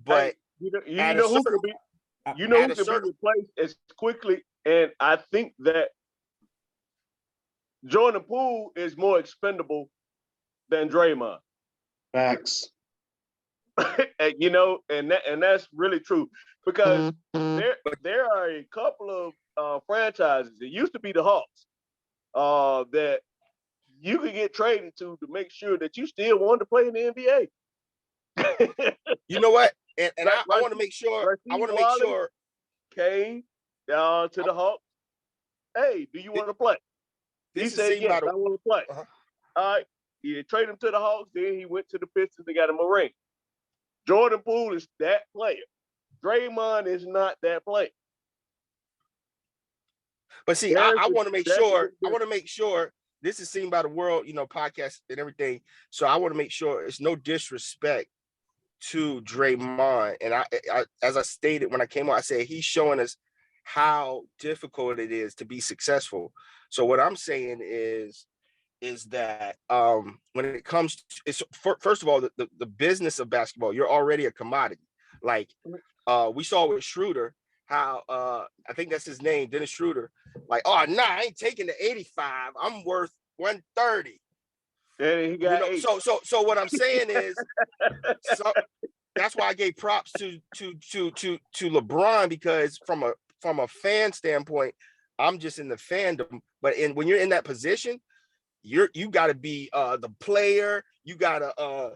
but who can be replaced as quickly. And I think that Jordan Poole is more expendable than Draymond. Facts. And that's really true, because there are a couple of franchises. It used to be the Hawks that you could get traded to make sure that you still want to play in the NBA. You know what? And I want to make sure. Came down to the Hawks. Hey, do you want to play? He said, yes, I want to play. Uh-huh. All right. He traded him to the Hawks. Then he went to the Pistons. They got him a ring. Jordan Poole is that player. Draymond is not that player. But see, I want to make sure. I want to make sure this is seen by the world, podcast and everything. So I want to make sure it's no disrespect to Draymond. And I, as I stated when I came on, I said he's showing us how difficult it is to be successful. So what I'm saying is that when it comes to, first of all, the business of basketball, you're already a commodity. Like we saw with Schroeder, how I think that's his name, Dennis Schroeder. Like, oh nah, I ain't taking the 85. I'm worth 130. And he got 8. So what I'm saying is, so that's why I gave props to LeBron, because from a fan standpoint, I'm just in the fandom. But when you're in that position, you got to be the player. You gotta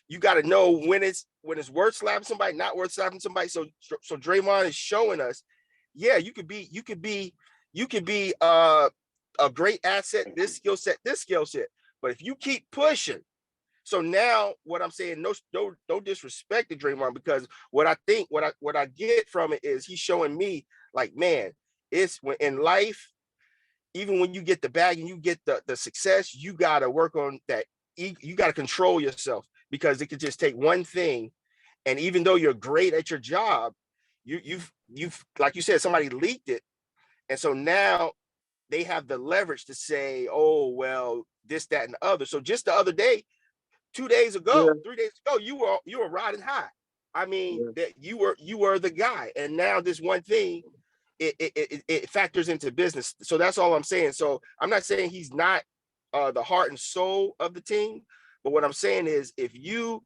you gotta know when it's worth slapping somebody, not worth slapping somebody. So Draymond is showing us, yeah, you could be a great asset, this skill set. But if you keep pushing, so now what I'm saying, no disrespect to Draymond, because what I get from it is he's showing me, like, man, it's when in life, even when you get the bag and you get the success, you got to work on that. You got to control yourself, because it could just take one thing. And even though you're great at your job, you've like you said, somebody leaked it. And so now they have the leverage to say, oh, well, this, that, and the other. So just the other day, 2 days ago, 3 days ago, you were riding high. I mean, that you were the guy. And now this one thing, it factors into business. So that's all I'm saying. So I'm not saying he's not the heart and soul of the team, but what I'm saying is, if you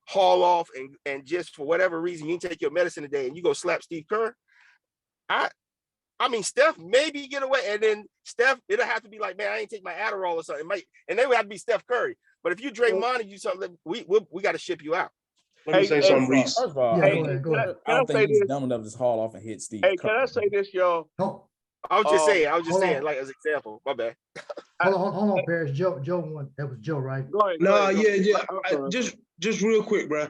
haul off and just for whatever reason you take your medicine today and you go slap Steve Kerr, I mean, Steph maybe get away, and then Steph, it'll have to be like, man, I ain't take my Adderall or something. And then we have to be Steph Curry. But if you Draymond and you something, we got to ship you out. Let me say something, Reese. First of all, Yeah, I go ahead. don't think he's dumb enough to just haul off and hit Steve Hey, Kerr. can I say this, y'all? Oh, I was just saying, on. like, as an example. My bad. Hold on, Parrish. Joe won. That was Joe, right? Go ahead. Nah, yeah. Just real quick, bro.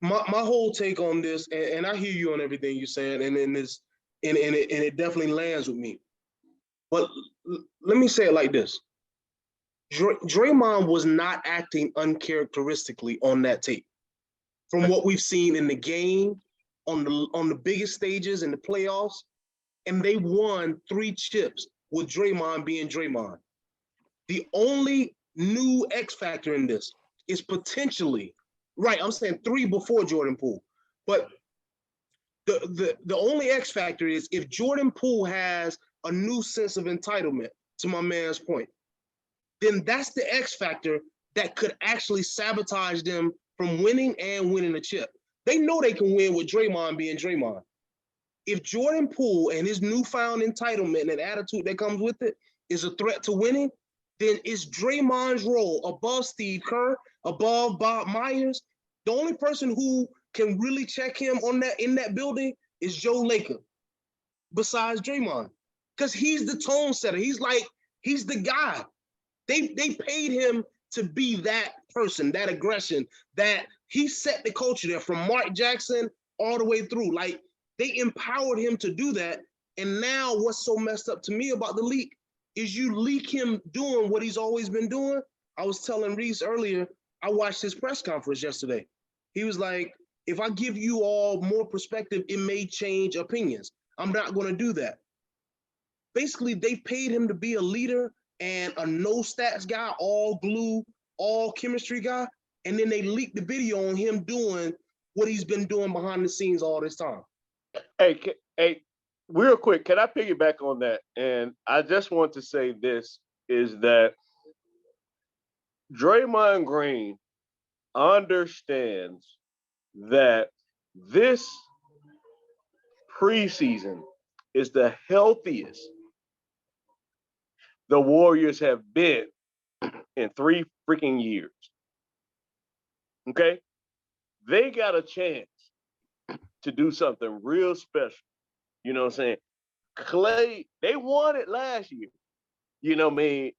My whole take on this, and I hear you on everything you're saying, and then this, and it definitely lands with me. But let me say it like this: Draymond was not acting uncharacteristically on that tape. From what we've seen in the game, on the biggest stages in the playoffs, and they won 3 chips with Draymond being Draymond. The only new X factor in this is potentially, right, I'm saying 3 before Jordan Poole, but the only X factor is if Jordan Poole has a new sense of entitlement, to my man's point, then that's the X factor that could actually sabotage them from winning a chip. They know they can win with Draymond being Draymond. If Jordan Poole and his newfound entitlement and attitude that comes with it is a threat to winning, then it's Draymond's role above Steve Kerr, above Bob Myers. The only person who can really check him on that in that building is Joe Lacob, besides Draymond, because he's the tone setter. He's the guy. They paid him to be that person, that aggression, that he set the culture there from Mark Jackson all the way through. Like, they empowered him to do that. And now what's so messed up to me about the leak is you leak him doing what he's always been doing. I was telling Reese earlier, I watched his press conference yesterday. He was like, if I give you all more perspective, it may change opinions. I'm not going to do that. Basically, they paid him to be a leader and a no stats guy, all glue, all chemistry guy. And then they leaked the video on him doing what he's been doing behind the scenes all this time. Hey, real quick, can I piggyback on that? And I just want to say this, is that Draymond Green understands that this preseason is the healthiest the Warriors have been in 3 freaking years. Okay? They got a chance to do something real special. You know what I'm saying? Clay, they won it last year. You know what I mean?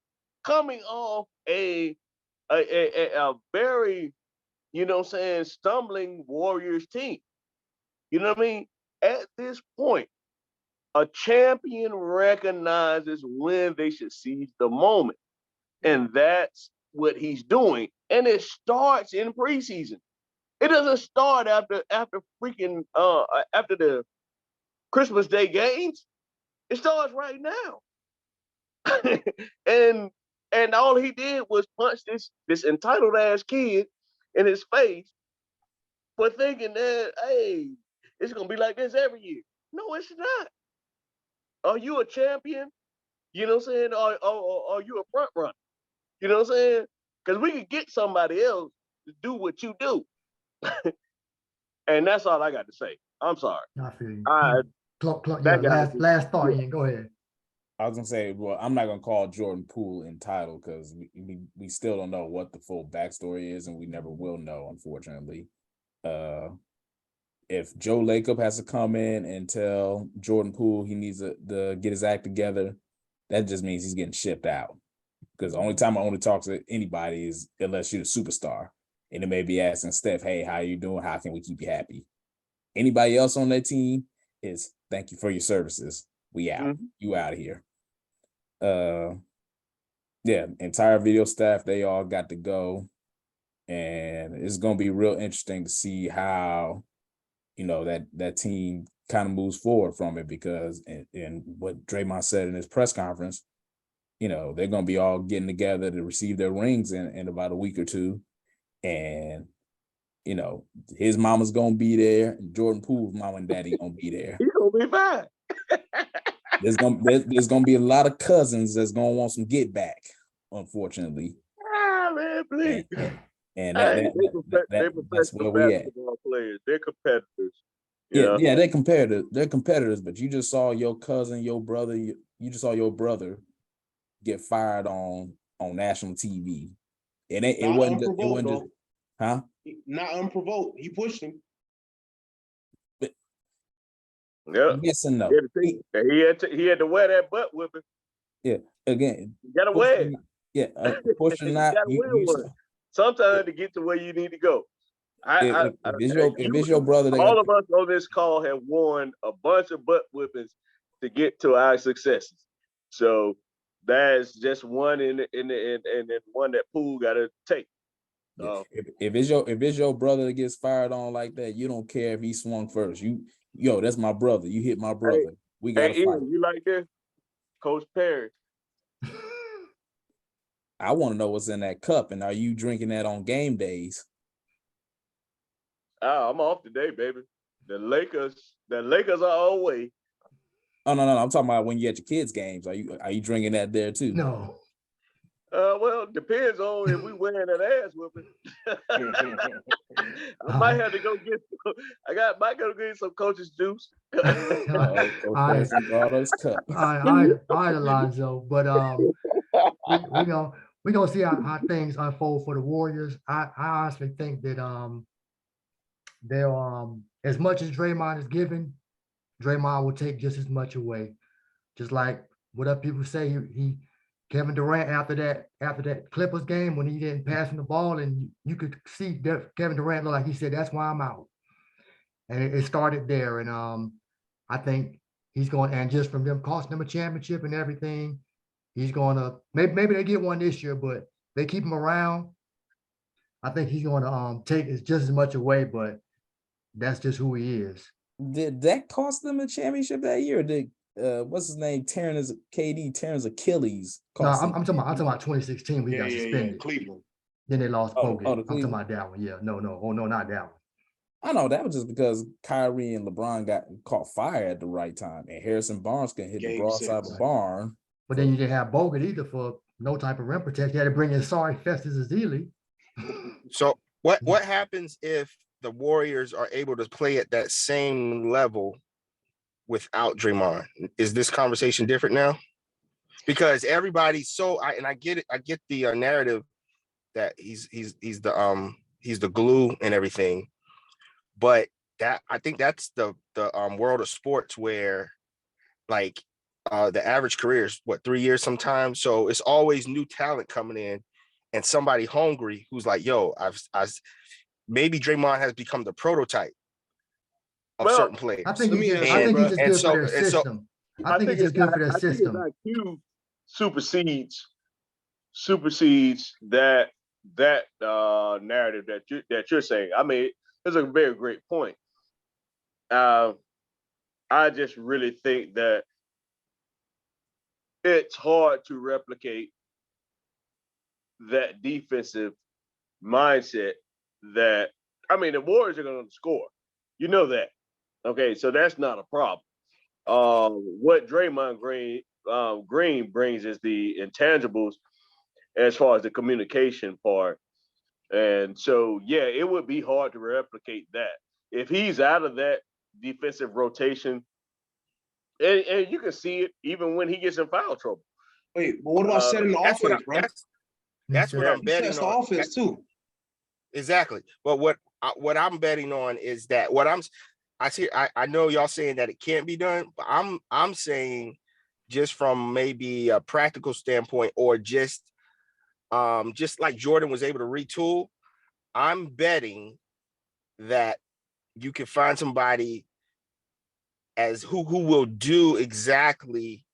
Coming off a very, you know what I'm saying, stumbling Warriors team. You know what I mean? At this point, a champion recognizes when they should seize the moment. And that's what he's doing. And it starts in preseason. It doesn't start after freaking after the Christmas Day games. It starts right now. and all he did was punch this entitled ass kid in his face for thinking that, hey, it's gonna be like this every year. No, it's not. Are you a champion? You know what I'm saying? Or are you a front runner? You know what I'm saying? Because we could get somebody else to do what you do. And that's all I got to say. I'm sorry. I feel you. I Yeah, that guy last thought, yeah. Ian. Go ahead. I was gonna say, well, I'm not gonna call Jordan Poole entitled because we still don't know what the full backstory is, and we never will know, unfortunately. If Joe Lacob has to come in and tell Jordan Poole he needs to get his act together, that just means he's getting shipped out. Because the only time I only talk to anybody is unless you're a superstar. And it may be asking Steph, hey, how you doing? How can we keep you happy? Anybody else on that team is thank you for your services. We out. Mm-hmm. You out of here. Yeah, entire video staff, they all got to go. And it's gonna be real interesting to see how, you know, that team kind of moves forward from it, because and what Draymond said in his press conference, you know, they're gonna be all getting together to receive their rings in about a week or two. And, you know, his mama's gonna be there, and Jordan Poole's mom and daddy gonna be there. He's gonna be fine. There's gonna be a lot of cousins that's gonna want some get back, unfortunately. Ah, man, please. And Hey, they're that's where professional we at. basketball players. They're competitors. Yeah, they're competitors. They're competitors, but you just saw your cousin, your brother, you just saw your brother get fired on national TV. It wasn't just, huh? Not unprovoked. He pushed him. Yeah. Yes and no. He had to wear that butt whipping. Yeah, again, You gotta wear it. Yeah, push or not. Sometimes to get to where you need to go. If it's your brother, all of us on this call have worn a bunch of butt whippings to get to our successes. So that's just one in one that Poole got to take. If it's your brother that gets fired on like that, you don't care if he swung first. That's my brother. You hit my brother. We got to fight. Ian, you like this, Coach Parrish? I want to know what's in that cup, and are you drinking that on game days? I'm off today, baby. The Lakers are all way. Oh no, I'm talking about when you at your kids' games. Are you drinking that there too? No. Well, it depends on if we wearing that ass whipping. I might have to go get. Might go get some Coach's juice. All right, Alonzo. But we gonna see how things unfold for the Warriors. I honestly think that they'll as much as Draymond is giving, Draymond will take just as much away. Just like what other people say, he Kevin Durant after that Clippers game when he didn't pass him the ball, and you could see Kevin Durant look like he said, "That's why I'm out." And it started there, and I think he's going, and just from them costing him a championship and everything, he's going to maybe they get one this year, but they keep him around. I think he's going to take just as much away, but that's just who he is. Did that cost them a championship that year? Or did what's his name? tearing his Achilles. No, I'm talking about 2016. We got suspended. Yeah, Cleveland. Then they lost Bogut. I'm talking Cleveland? about that one. Yeah, no, not that one. I know that was just because Kyrie and LeBron got caught fire at the right time, and Harrison Barnes can hit the broadside of the barn. But then you didn't have Bogut either for no type of rim protection. You had to bring in Festus Ezeli. So what happens if the Warriors are able to play at that same level without Draymond? Is this conversation different now? Because everybody's I get it. I get the narrative that he's the glue and everything, but I think that's the world of sports where like the average career is 3 years sometimes. So it's always new talent coming in and somebody hungry who's like, yo, maybe Draymond has become the prototype of certain players. I think he's just good for their system. I think he's just good for their system. IQ supersedes that narrative that you're saying. I mean, it's a very great point. I just really think that it's hard to replicate that defensive mindset that I mean, the Warriors are going to score. You know that. Okay, so that's not a problem. What Draymond Green brings is the intangibles as far as the communication part. And so, yeah, it would be hard to replicate that. If he's out of that defensive rotation, and you can see it even when he gets in foul trouble. Wait, but what about setting the That's offense, bro? that's what I'm He betting sets the on. offense too. Exactly. But what I'm betting on is that I know y'all saying that it can't be done, but I'm saying just from maybe a practical standpoint, or just like Jordan was able to retool, I'm betting that you can find somebody as who will do exactly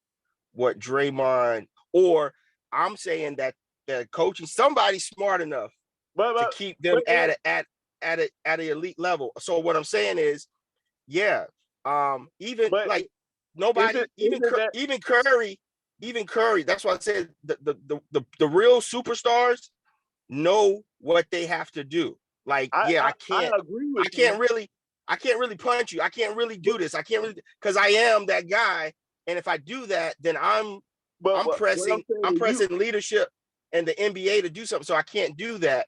what Draymond, or I'm saying that the coaching, somebody smart enough to keep them at an elite level. So what I'm saying is, yeah, even like nobody, even Curry. That's why I said the real superstars know what they have to do. Like, I can't really punch you. I can't really do this. I can't really, because I am that guy. And if I do that, then I'm pressing leadership and the NBA to do something. So I can't do that.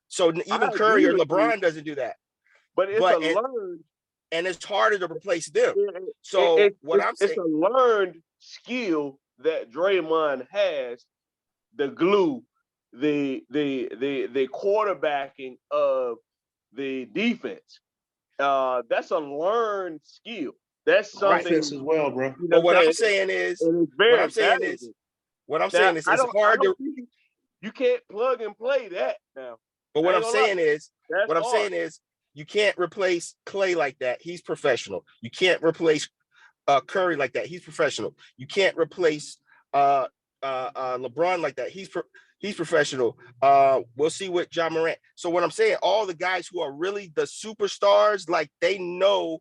So even Curry or LeBron doesn't do that. But it's learned, and it's harder to replace them. So it's a learned skill that Draymond has, the glue, the quarterbacking of the defense. That's a learned skill. That's something Offense as well, bro. You know what I'm saying is, it's hard to. You can't plug and play that now. But what I'm saying is, you can't replace Clay like that. He's professional. You can't replace Curry like that. He's professional. You can't replace LeBron like that. He's professional. We'll see with John Morant. So what I'm saying, all the guys who are really the superstars, like they know,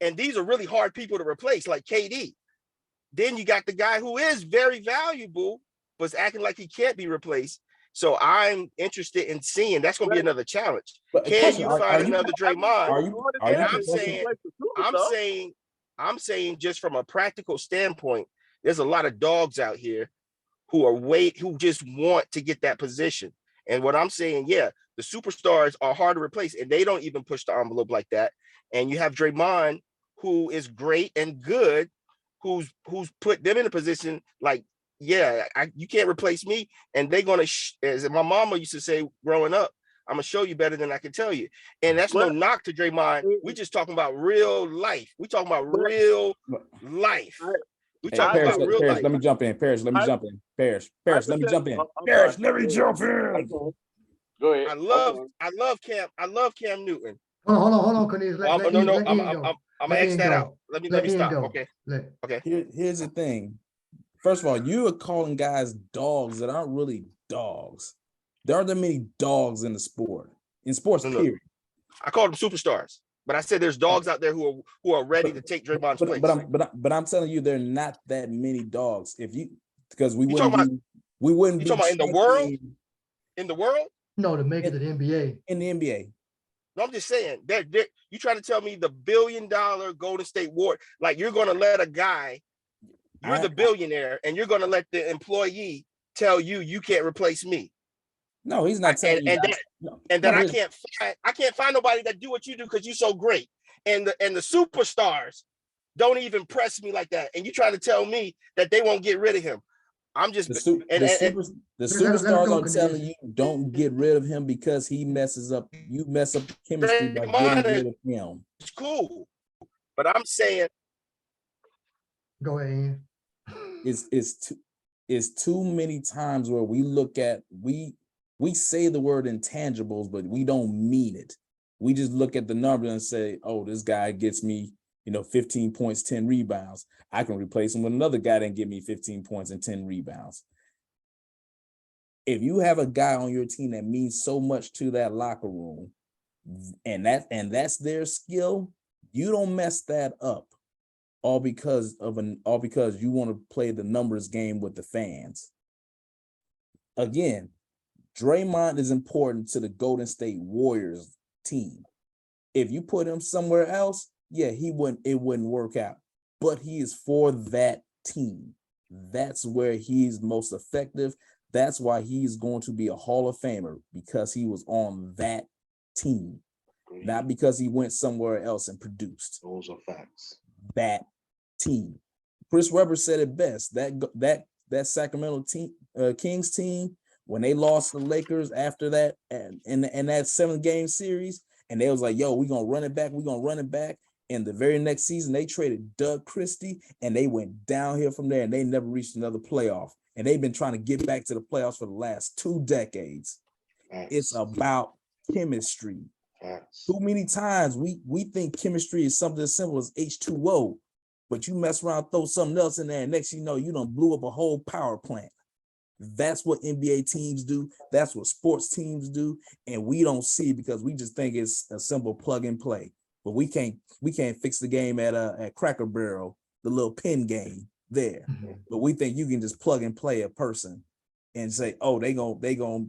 and these are really hard people to replace, like KD. Then you got the guy who is very valuable, but's acting like he can't be replaced. So I'm interested in seeing. That's going to be another challenge. But can you find another Draymond? I'm saying just from a practical standpoint, there's a lot of dogs out here who just want to get that position. And what I'm saying, yeah, the superstars are hard to replace, and they don't even push the envelope like that. And you have Draymond, who is great and good, who's put them in a position like, yeah, you can't replace me. And they're gonna, as my mama used to say growing up, I'm gonna show you better than I can tell you. And that's no knock to Draymond. We just talking about real life. We talking about real life. We talking about real life. Let me jump in. Parrish, let me jump in. Parrish, let me jump in. Parrish, let me jump in. Go ahead. I love Cam Newton. Hold on, Cornelius. I'm gonna X that out. Let me stop. Okay. Here's the thing. First of all, you are calling guys dogs that aren't really dogs. There aren't that many dogs in the sport. In sports, period. I call them superstars, but I said there's dogs out there who are ready to take Draymond's place. But I'm telling you, there are not that many dogs. Because we wouldn't be talking about in the world? In the world? No, to make it to the NBA. In the NBA. No, I'm just saying that you trying to tell me the $1 billion Golden State Warriors, like you're going to let a guy, you're the billionaire, and you're going to let the employee tell you can't replace me. No, he's not telling you that. I can't find nobody that do what you do because you're so great. And the superstars don't even press me like that. And you trying to tell me that they won't get rid of him. I'm just the superstars are telling you don't get rid of him because he messes up. You mess up the chemistry by getting rid of him. It's cool, but I'm saying, go ahead. It's too many times where we look at we say the word intangibles, but we don't mean it. We just look at the number and say, "Oh, this guy gets me, 15 points, 10 rebounds. I can replace him with another guy that can give me 15 points and 10 rebounds." If you have a guy on your team that means so much to that locker room, and that's their skill, you don't mess that up, all because you want to play the numbers game with the fans. Again, Draymond is important to the Golden State Warriors team. If you put him somewhere else, yeah, it wouldn't work out. But he is for that team. That's where he's most effective. That's why he's going to be a Hall of Famer, because he was on that team, not because he went somewhere else and produced. Those are facts. That team. Chris Webber said it best. That Sacramento Kings team, when they lost the Lakers after that, and in that 7-game series, and they was like, yo, we're gonna run it back. And the very next season, they traded Doug Christie, and they went downhill from there, and they never reached another playoff. And they've been trying to get back to the playoffs for the last 2 decades. Facts. It's about chemistry. Facts. Too many times we think chemistry is something as simple as H2O, but you mess around, throw something else in there, and next thing you know, you done blew up a whole power plant. That's what NBA teams do. That's what sports teams do. And we don't see, because we just think it's a simple plug and play. But we can't fix the game at Cracker Barrel, the little pin game there. But we think you can just plug and play a person and say, oh, they gonna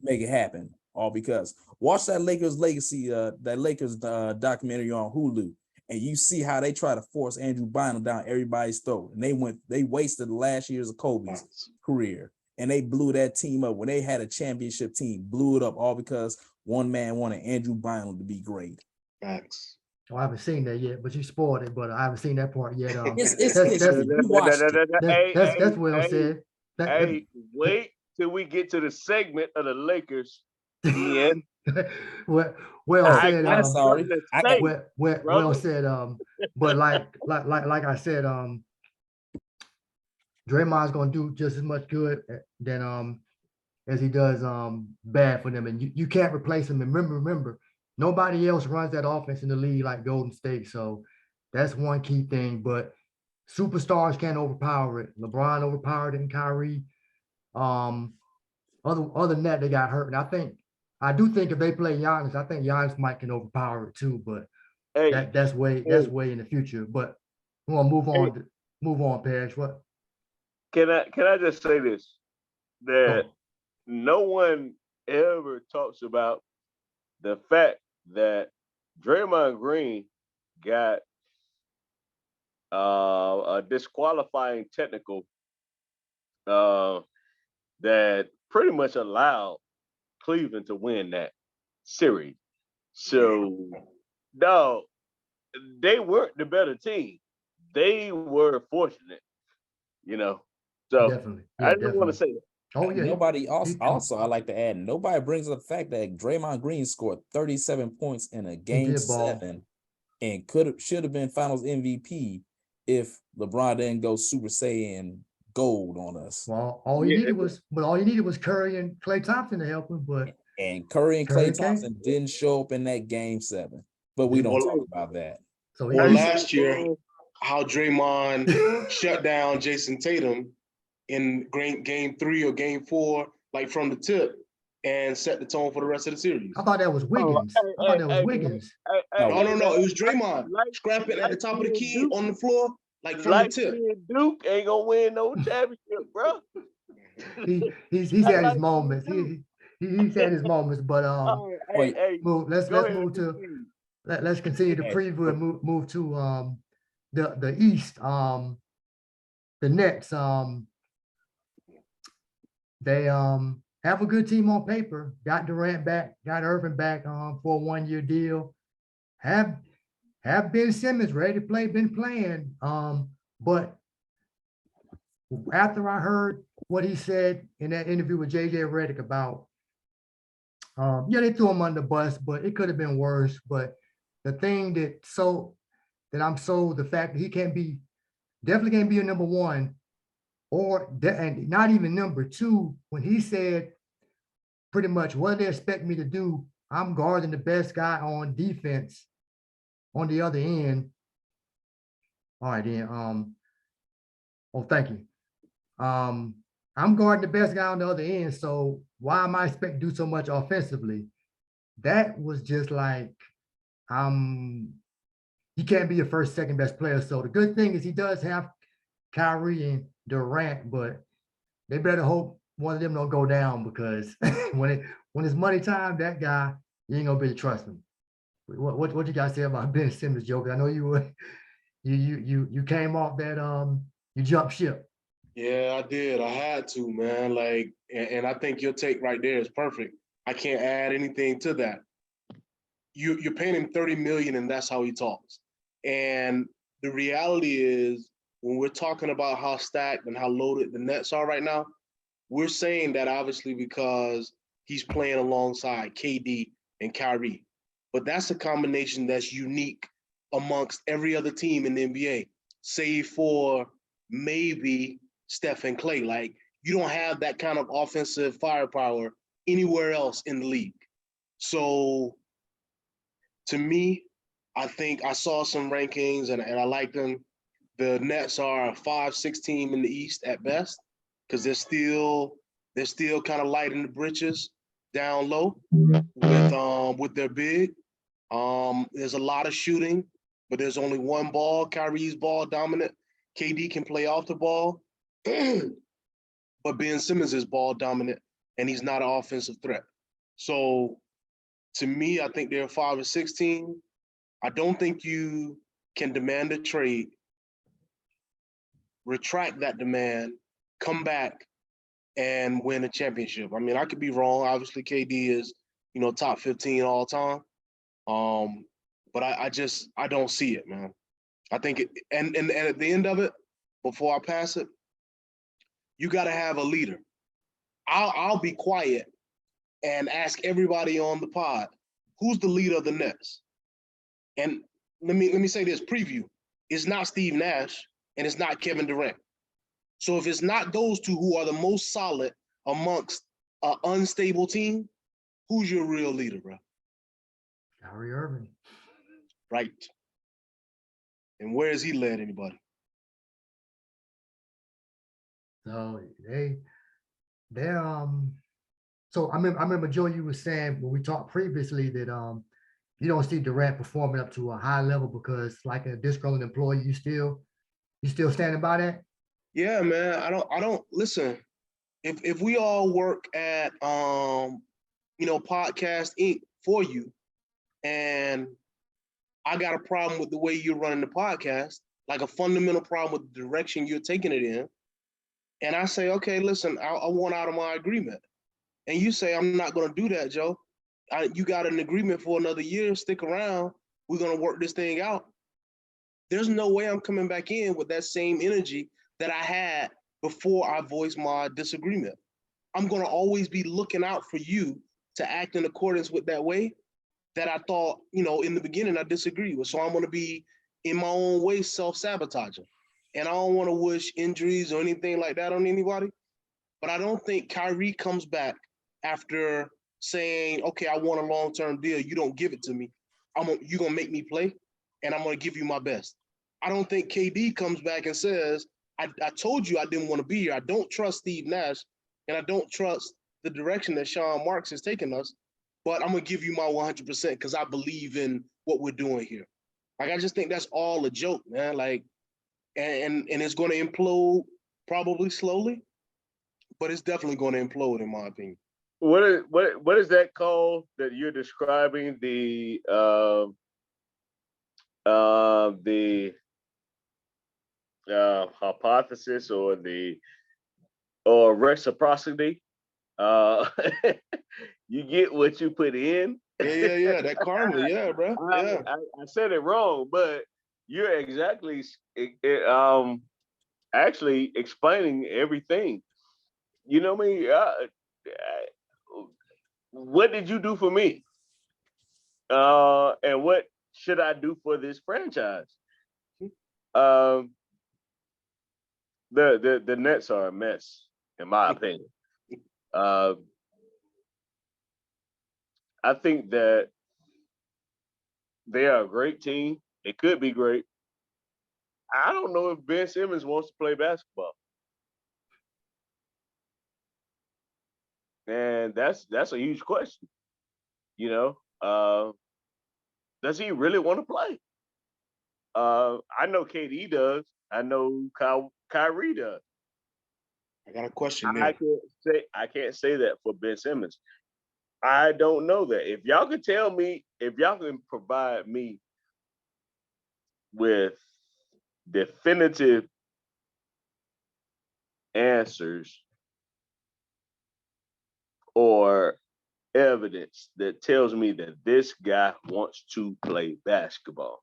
make it happen. All because watch that Lakers documentary on Hulu, and you see how they try to force Andrew Bynum down everybody's throat. And they wasted the last years of Kobe's career. And they blew that team up when they had a championship team, blew it up all because one man wanted Andrew Bynum to be great. Facts. Oh, I haven't seen that yet, but you spoiled it. But I haven't seen that part yet. That's what I said. Hey, wait till we get to the segment of the Lakers, Ian. well said. Well said. But like I said, Draymond's gonna do just as much good than as he does bad for them, and you can't replace him. And remember, nobody else runs that offense in the league like Golden State. So that's one key thing. But superstars can't overpower it. LeBron overpowered it, and Kyrie. Other than that, they got hurt. And I do think if they play Giannis, I think Giannis might can overpower it too. But that's way in the future. But we're gonna move on, Parrish. What? Can I just say this? That no one ever talks about the fact that Draymond Green got a disqualifying technical that pretty much allowed Cleveland to win that series. So, no, they weren't the better team. They were fortunate, So Definitely. I just want to say that. Oh yeah. Nobody also I like to add, nobody brings up the fact that Draymond Green scored 37 points in a game 7 and should have been Finals MVP if LeBron didn't go Super Saiyan gold on us. Well, all you needed was Curry and Klay Thompson to help him, and Curry and Klay Thompson didn't show up in that game 7. But we don't talk about that. So last year, how Draymond shut down Jason Tatum in game 3 or game 4, like from the tip, and set the tone for the rest of the series. I thought that was Wiggins. No, it was Draymond scrapping at the top of the key on the floor, like from the tip. Duke ain't gonna win no championship, bro. He's had his moments. He's had his moments, but let's continue to preview and move to the East. The Nets. They have a good team on paper. Got Durant back, got Irving back for a 1-year deal. Have Ben Simmons ready to play, been playing. But after I heard what he said in that interview with JJ Redick about, they threw him under the bus, but it could have been worse. But the thing the fact that he definitely can't be a number 1, and not even number 2, when he said pretty much what they expect me to do, I'm guarding the best guy on defense on the other end. All right, then. Thank you. I'm guarding the best guy on the other end, so why am I expected to do so much offensively? That was just like, he can't be your first, second best player. So the good thing is he does have Kyrie and Durant, but they better hope one of them don't go down, because when it's money time, that guy, you ain't gonna be able to trust him. What you guys say about Ben Simmons, Joe? 'Cause I know you were you came off that you jumped ship. Yeah, I did. I had to, man. Like, and I think your take right there is perfect. I can't add anything to that. You're paying him 30 million and that's how he talks. And the reality is when we're talking about how stacked and how loaded the Nets are right now, we're saying that obviously because he's playing alongside KD and Kyrie. But that's a combination that's unique amongst every other team in the NBA, save for maybe Steph and Clay. Like, you don't have that kind of offensive firepower anywhere else in the league. So to me, I think I saw some rankings and I like them. The Nets are a 5-6 team in the East at best because they're still kind of light in the britches down low with their big. There's a lot of shooting, but there's only one ball. Kyrie's ball dominant. KD can play off the ball, but Ben Simmons is ball dominant, and he's not an offensive threat. So to me, I think they're a 5 or 6 team. I don't think you can demand a trade, retract that demand, come back, and win a championship. I mean, I could be wrong. Obviously, KD is, top 15 all time. But I don't see it, man. I think it, and at the end of it, before I pass it, you got to have a leader. I'll be quiet and ask everybody on the pod, who's the leader of the Nets? And let me say this preview. It's not Steve Nash and it's not Kevin Durant. So if it's not those two who are the most solid amongst an unstable team, who's your real leader, bro? Kyrie Irving. Right. And where has he led anybody? So they're so I remember Joe, you were saying when we talked previously that you don't see Durant performing up to a high level because like a disgruntled employee, you still standing by that? Yeah, man. I don't listen. If we all work at Podcast Inc. for you, and I got a problem with the way you're running the podcast, like a fundamental problem with the direction you're taking it in, and I say, okay, listen, I want out of my agreement, and you say I'm not going to do that, Joe. You got an agreement for another year. Stick around. We're going to work this thing out. There's no way I'm coming back in with that same energy that I had before I voiced my disagreement. I'm going to always be looking out for you to act in accordance with that way that I thought, in the beginning I disagreed with. So I'm going to be in my own way self-sabotaging. And I don't want to wish injuries or anything like that on anybody. But I don't think Kyrie comes back after saying, okay, I want a long-term deal. You don't give it to me. You're going to make me play, and I'm going to give you my best. I don't think KD comes back and says, I told you I didn't want to be here. I don't trust Steve Nash, and I don't trust the direction that Sean Marks has taken us, but I'm going to give you my 100% because I believe in what we're doing here. Like, I just think that's all a joke, man. Like, and it's going to implode probably slowly, but it's definitely going to implode in my opinion. What is that called that you're describing the hypothesis or reciprocity? You get what you put in. Yeah. That karma, yeah, bro. Yeah. I said it wrong, but you're exactly actually explaining everything. You know what I mean? What did you do for me? And what should I do for this franchise? The Nets are a mess, in my opinion. I think that they are a great team. They could be great. I don't know if Ben Simmons wants to play basketball. And that's a huge question. Does he really want to play? I know KD does. I know Kyrie does. I got a question there. I can't say that for Ben Simmons. I don't know that. If y'all can tell me, if y'all can provide me with definitive answers or evidence that tells me that this guy wants to play basketball,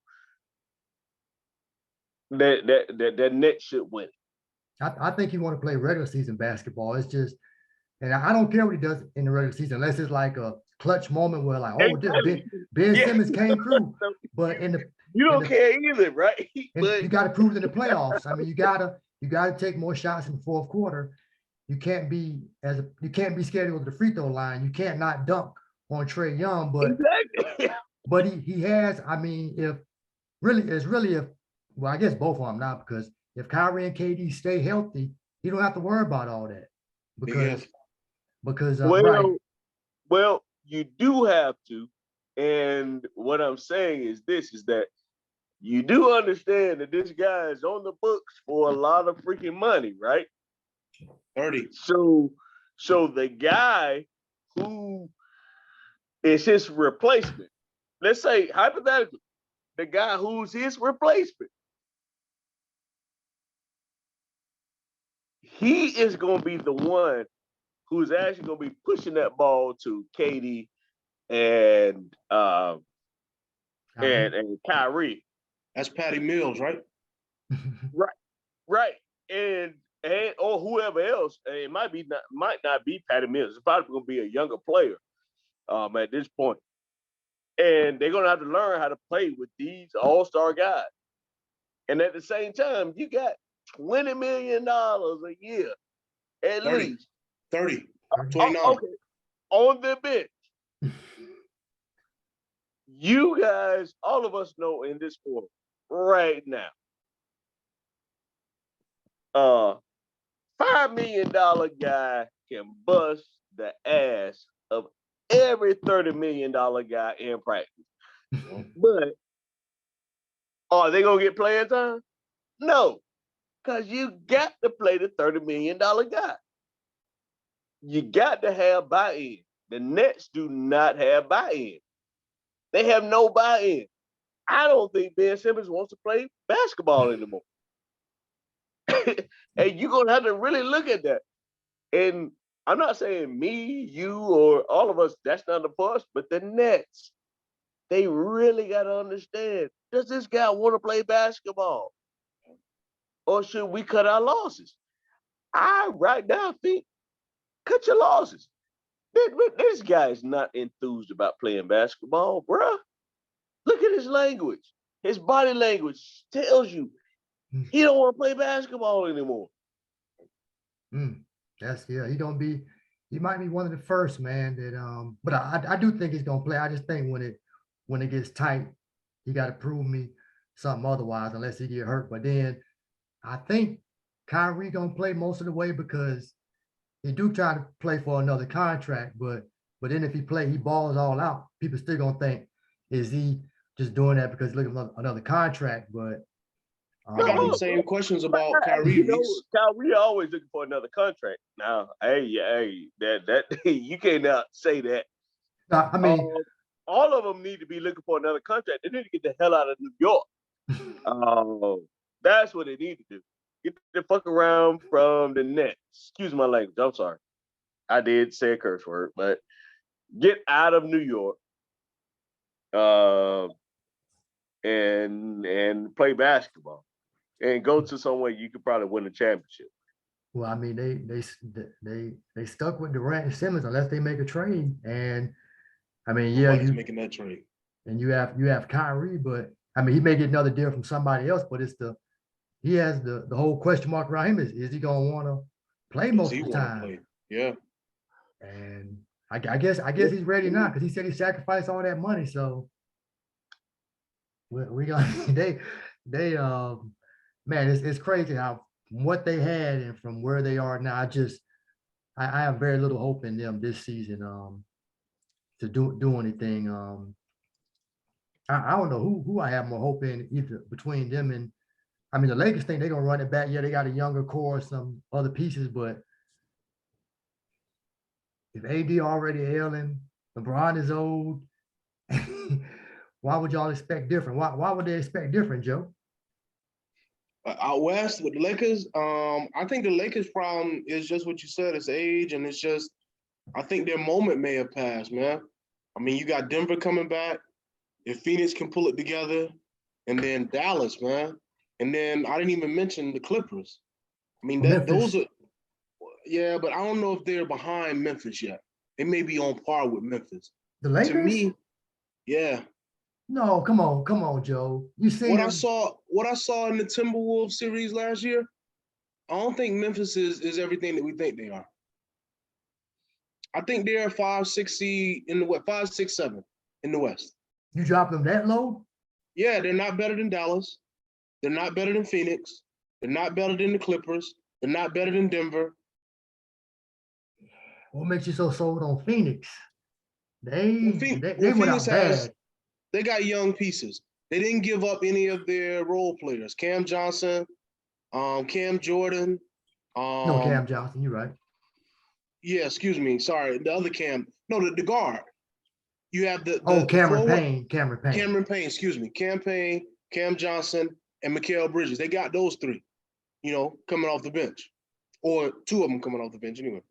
that Nets should win. I think he want to play regular season basketball. It's just, and I don't care what he does in the regular season, unless it's like a clutch moment where like, oh, Ben Simmons came through. But you don't care either, right? But you got to prove it in the playoffs. I mean, you gotta take more shots in the fourth quarter. You can't be scared to go to the free throw line. You can't not dunk on Trae Young, but he has. I mean, if I guess both of them now, because if Kyrie and KD stay healthy, you don't have to worry about all that because well, you do have to. And what I'm saying is that you do understand that this guy is on the books for a lot of freaking money, right? 30. So the guy who is his replacement, let's say hypothetically, the guy who's his replacement, he is going to be the one who's actually going to be pushing that ball to KD and Kyrie. That's Patty Mills, right? Right. And or whoever else. It might not be Patty Mills. It's probably going to be a younger player at this point. And they're going to have to learn how to play with these all-star guys. And at the same time, you got $20 million a year at 30, least. 30, 29. Okay. On the bench. You guys, all of us know in this sport right now, $5 million guy can bust the ass of every $30 million guy in practice. But are they gonna get playing time? No, because you got to play the $30 million guy. You got to have buy-in. The Nets do not have buy-in. They have no buy-in. I don't think Ben Simmons wants to play basketball anymore. And you're going to have to really look at that. And I'm not saying me, you, or all of us, that's not the us, but the Nets, they really got to understand, does this guy want to play basketball? Or should we cut our losses? I right now think, cut your losses. This guy is not enthused about playing basketball, bruh. Look at his language. His body language tells you he don't want to play basketball anymore. He might be one of the first, man, that but I do think he's gonna play. I just think when it gets tight, he gotta prove me something otherwise, unless he get hurt. But then I think Kyrie gonna play most of the way because he do try to play for another contract, but then if he balls all out, people still gonna think, is he just doing that because he's looking for another contract? But I got the same questions about Kyrie. Kyrie always looking for another contract. Now, hey, that you cannot say that. I mean, all of them need to be looking for another contract. They need to get the hell out of New York. That's what they need to do. Get the fuck around from the Nets. Excuse my language. I'm sorry. I did say a curse word, but get out of New York. And play basketball. And go to somewhere you could probably win a championship. Well, I mean, they stuck with Durant and Simmons unless they make a trade. And I mean, Nobody's making that trade. And you have Kyrie, but I mean, he may get another deal from somebody else, but he has the whole question mark around him is he gonna want to play most of the time? Yeah. And I guess he's ready now because he said he sacrificed all that money. So we got man, it's crazy how what they had and from where they are now. I have very little hope in them this season to do anything. I don't know who I have more hope in either between them and, I mean, the Lakers think they're gonna run it back. Yeah, they got a younger core, some other pieces, but if AD already ailing, LeBron is old. Why would y'all expect different? Why would they expect different, Joe? Out west with the Lakers, I think the Lakers' problem is just what you said. It's age, and it's just I think their moment may have passed, man. I mean, you got Denver coming back. If Phoenix can pull it together, and then Dallas, man, and then I didn't even mention the Clippers. I mean, those are, yeah, but I don't know if they're behind Memphis yet. They may be on par with Memphis. The Lakers? To me, yeah. No, come on, Joe. You see what I saw in the Timberwolves series last year. I don't think Memphis is everything that we think they are. I think they're a 5-6 seed in the West, 5, 6, 7 in the West. You drop them that low? Yeah, they're not better than Dallas. They're not better than Phoenix. They're not better than the Clippers. They're not better than Denver. What makes you so sold on Phoenix? They went out Phoenix bad. They got young pieces. They didn't give up any of their role players. Cam Johnson, Cam Jordan. No, Cam Johnson, you're right. Yeah, excuse me. Sorry, the other Cam. No, the guard. You have the Cameron forward, Payne. Cameron Payne, excuse me. Cam Payne, Cam Johnson, and Mikal Bridges. They got those three, coming off the bench. Or two of them coming off the bench anyway.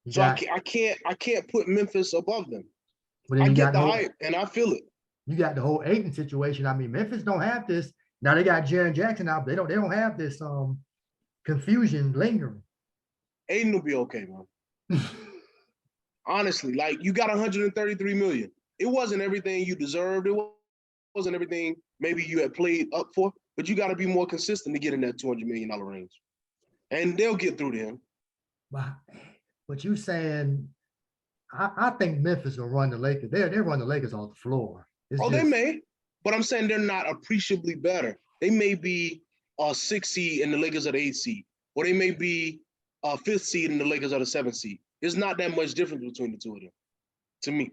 So I can't put Memphis above them. I get the hype and I feel it. You got the whole Ayton situation. I mean, Memphis don't have this. Now they got Jaren Jackson out, but they don't have this confusion lingering. Ayton will be okay, man. Honestly, like you got 133 million. It wasn't everything you deserved. It wasn't everything maybe you had played up for, but you got to be more consistent to get in that $200 million range. And they'll get through to him. But you saying, I think Memphis will run the Lakers. They run the Lakers off the floor. They may, but I'm saying they're not appreciably better. They may be a 6 seed and the Lakers are the 8 seed, or they may be a 5th seed and the Lakers are the 7th seed. There's not that much difference between the two of them, to me.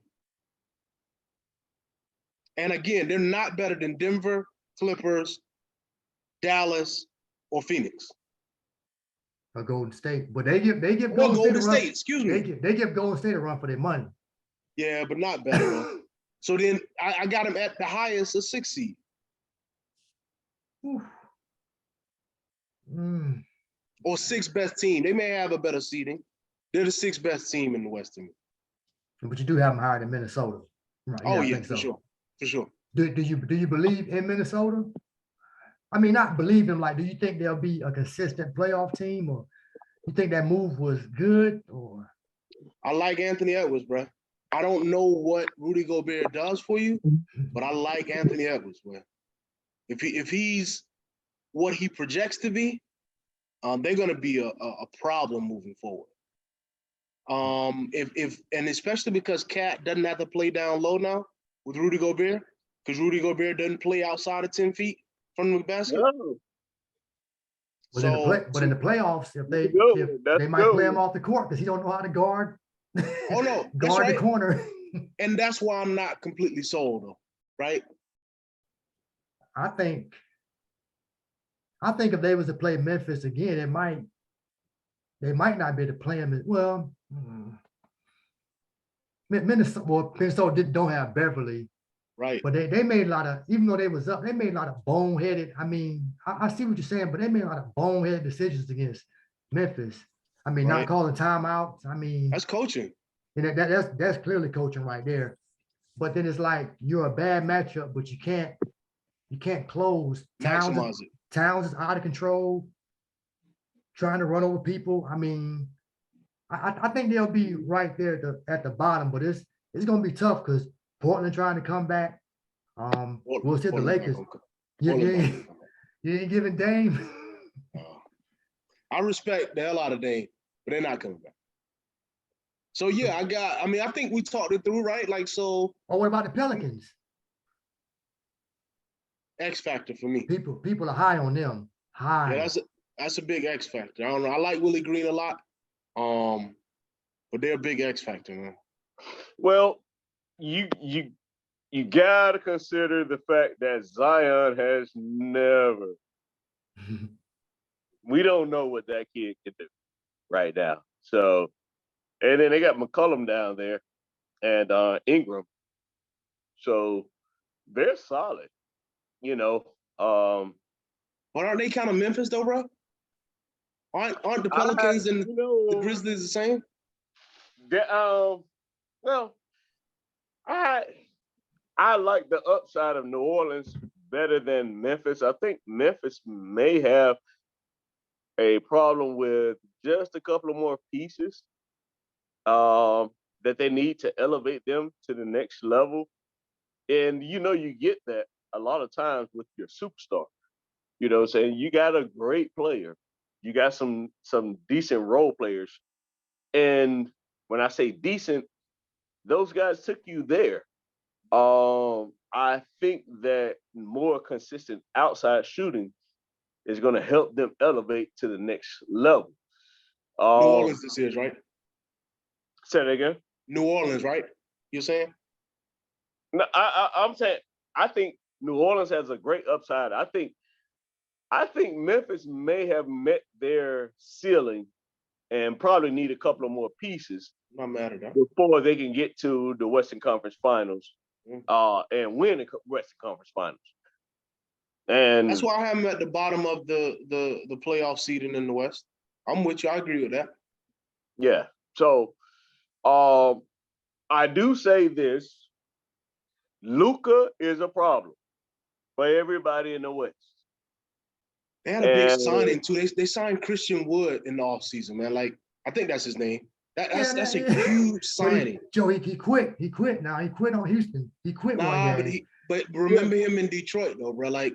And again, they're not better than Denver, Clippers, Dallas, or Phoenix. Or Golden State, but they give Golden State. Excuse me. They give Golden State a run for their money. Yeah, but not better. So then I got them at the highest, a 6 seed. Or 6th best team. They may have a better seeding. They're the 6th best team in the West to me. But you do have them higher than Minnesota. Right? Oh yeah, for sure. For sure. Do you believe in Minnesota? I mean, not believe them. Like, do you think they'll be a consistent playoff team, or you think that move was good? Or I like Anthony Edwards, bro. I don't know what Rudy Gobert does for you, but I like Anthony Edwards, bro. If he's what he projects to be, they're going to be a problem moving forward. And especially because Cat doesn't have to play down low now with Rudy Gobert, because Rudy Gobert doesn't play outside of 10 feet from the basket. No. But in the playoffs, if they might play him off the court because he don't know how to guard. Oh no, guard right. The corner. And that's why I'm not completely sold, though, right? I think if they was to play Memphis again, they might not be able to play him. Well, Minnesota don't have Beverly. Right. But they made a lot of, even though they was up, they made a lot of boneheaded. I mean, I see what you're saying, but they made a lot of boneheaded decisions against Memphis. I mean, not calling timeouts. I mean, that's coaching. And that's clearly coaching right there. But then it's like you're a bad matchup, but you can't close. Maximize it. Towns is out of control, trying to run over people. I mean, I think they'll be right there at the bottom, but it's gonna be tough because Portland trying to come back. We'll see the Lakers. You ain't giving Dame. I respect the hell out of Dame, but they're not coming back. So yeah, I think we talked it through, right? Like, so. Oh, what about the Pelicans? X factor for me. People are high on them. High. Yeah, that's a big X factor. I don't know. I like Willie Green a lot. But they're a big X factor, man. Well, you gotta consider the fact that Zion has never. We don't know what that kid can do right now. So, and then they got McCollum down there. and Ingram. So they're solid, you know. But aren't they kind of Memphis though, bro? Aren't the Pelicans and the Grizzlies the same? Well, I like the upside of New Orleans better than Memphis. I think Memphis may have a problem with just a couple of more pieces that they need to elevate them to the next level. And you get that a lot of times with your superstar. You know what I'm saying? You got a great player. You got some decent role players. And when I say decent, those guys took you there. I think that more consistent outside shooting is going to help them elevate to the next level. New Orleans this is, right? Say that again? New Orleans, right? You're saying? No, I'm saying I think New Orleans has a great upside. I think Memphis may have met their ceiling and probably need a couple of more pieces Not mad at that. before they can get to the Western Conference Finals and win the Western Conference Finals. And that's why I have them at the bottom of the playoff seeding in the West. I'm with you. I agree with that. Yeah. So I do say this. Luka is a problem for everybody in the West. They had a big signing too. They signed Christian Wood in the offseason, man. Like, I think that's his name. That's a huge signing. Joe, he quit. He quit now. He quit on Houston. He quit one game. But remember him in Detroit though, bro. Like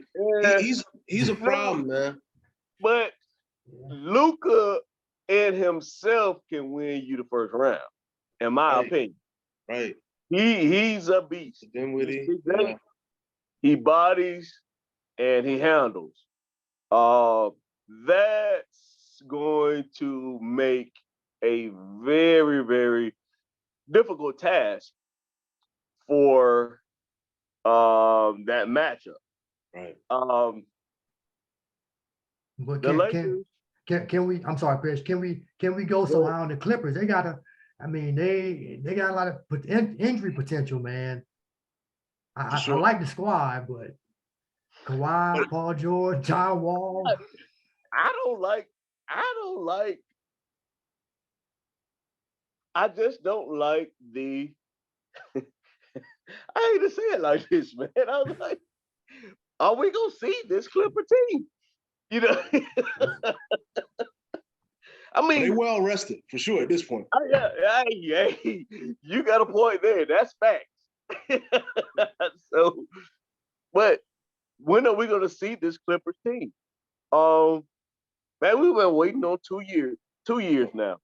he's a problem, man. But Luka and himself can win you the first round, in my opinion. Right. He's a beast. He bodies and he handles. That's going to make a very, very difficult task for that matchup. Right. But the Lakers. Can we? I'm sorry, Chris. Can we go so high on the Clippers? They got they got a lot of injury potential, man. I like the squad, but Kawhi, Paul George, John Wall. I just don't like the. I hate to say it like this, man. I was like, are we gonna see this Clipper team? You know. I mean, they well rested for sure at this point. Hey, you got a point there. That's facts. So, but when are we going to see this Clippers team? Man, we've been waiting on 2 years now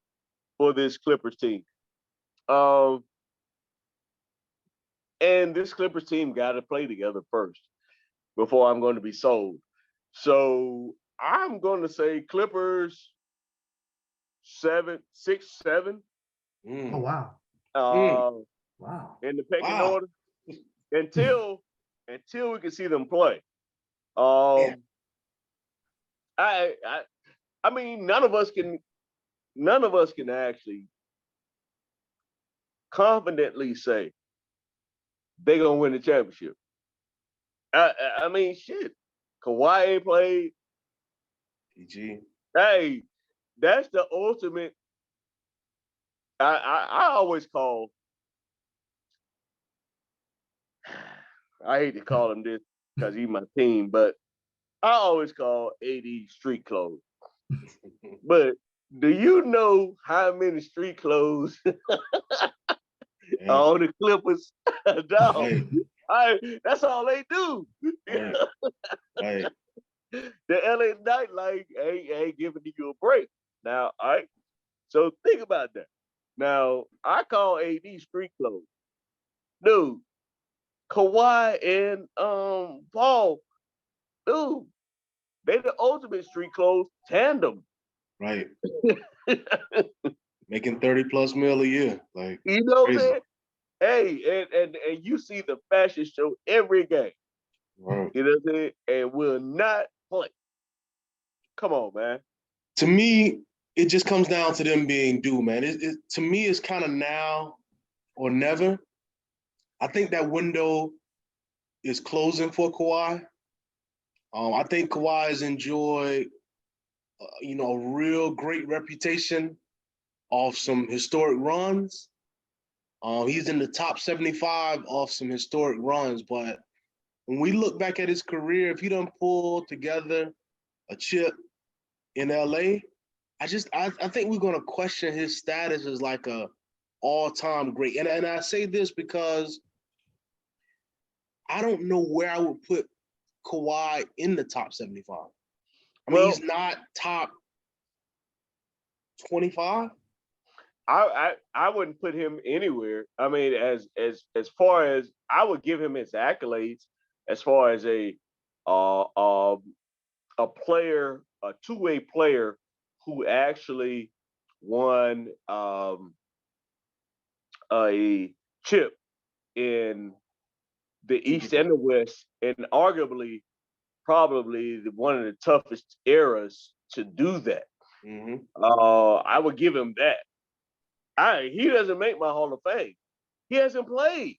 for this Clippers team. And this Clippers team got to play together first before I'm going to be sold. So I'm going to say Clippers 6, 7. Oh wow! Wow! In the pecking order until we can see them play. I mean, none of us can actually confidently say they're gonna win the championship. I mean, shit. Kawhi ain't played. PG. Hey, that's the ultimate. I always call. I hate to call him this because he's my team, but I always call AD street clothes. But do you know how many street clothes on the Clippers? Dog. That's all they do. Right. The LA Nightlight ain't giving you a break. Now, all right. So think about that. Now, I call AD street clothes. Dude, Kawhi and Paul, dude, they the ultimate street clothes tandem. Right. Making 30+ mil a year. Like, you know what I'm saying? Hey, and you see the fashion show every game. Right. You know what I'm saying? And will not play. Come on, man. To me, it just comes down to them being due, man. To me, it's kind of now or never. I think that window is closing for Kawhi. I think Kawhi has enjoyed, a real great reputation of some historic runs. He's in the top 75 of some historic runs, but when we look back at his career, if he done pull together a chip in LA, I think we're gonna question his status as like a all-time great. And I say this because I don't know where I would put Kawhi in the top 75. I mean, he's not top 25. I wouldn't put him anywhere. I mean, as far as I would give him his accolades, as far as a player, a two-way player who actually won a chip in the East and the West, and arguably probably one of the toughest eras to do that. Mm-hmm. I would give him that. He doesn't make my Hall of Fame. He hasn't played.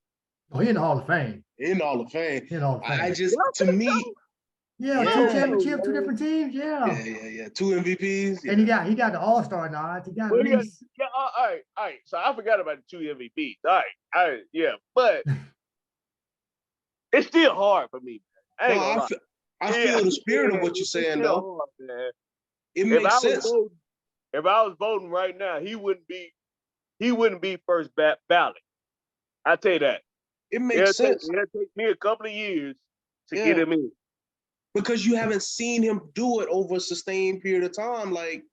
Oh, he in the Hall of Fame. In the Hall of Fame. He in the Hall of Fame. I just, to me, yeah, Yeah. 2 championships, 2 different teams. Yeah. yeah. 2 MVPs. Yeah. And he got the All-Star nods. He got Well, at least. all right. So I forgot about the 2 MVPs. All right, yeah, but it's still hard for me. I feel the spirit of what you're saying, though. Hard, man. It makes sense. If I was voting right now, he wouldn't be first ballot. I tell you that. It makes sense. It'll take me a couple of years to Yeah. get him in. Because you haven't seen him do it over a sustained period of time. Like,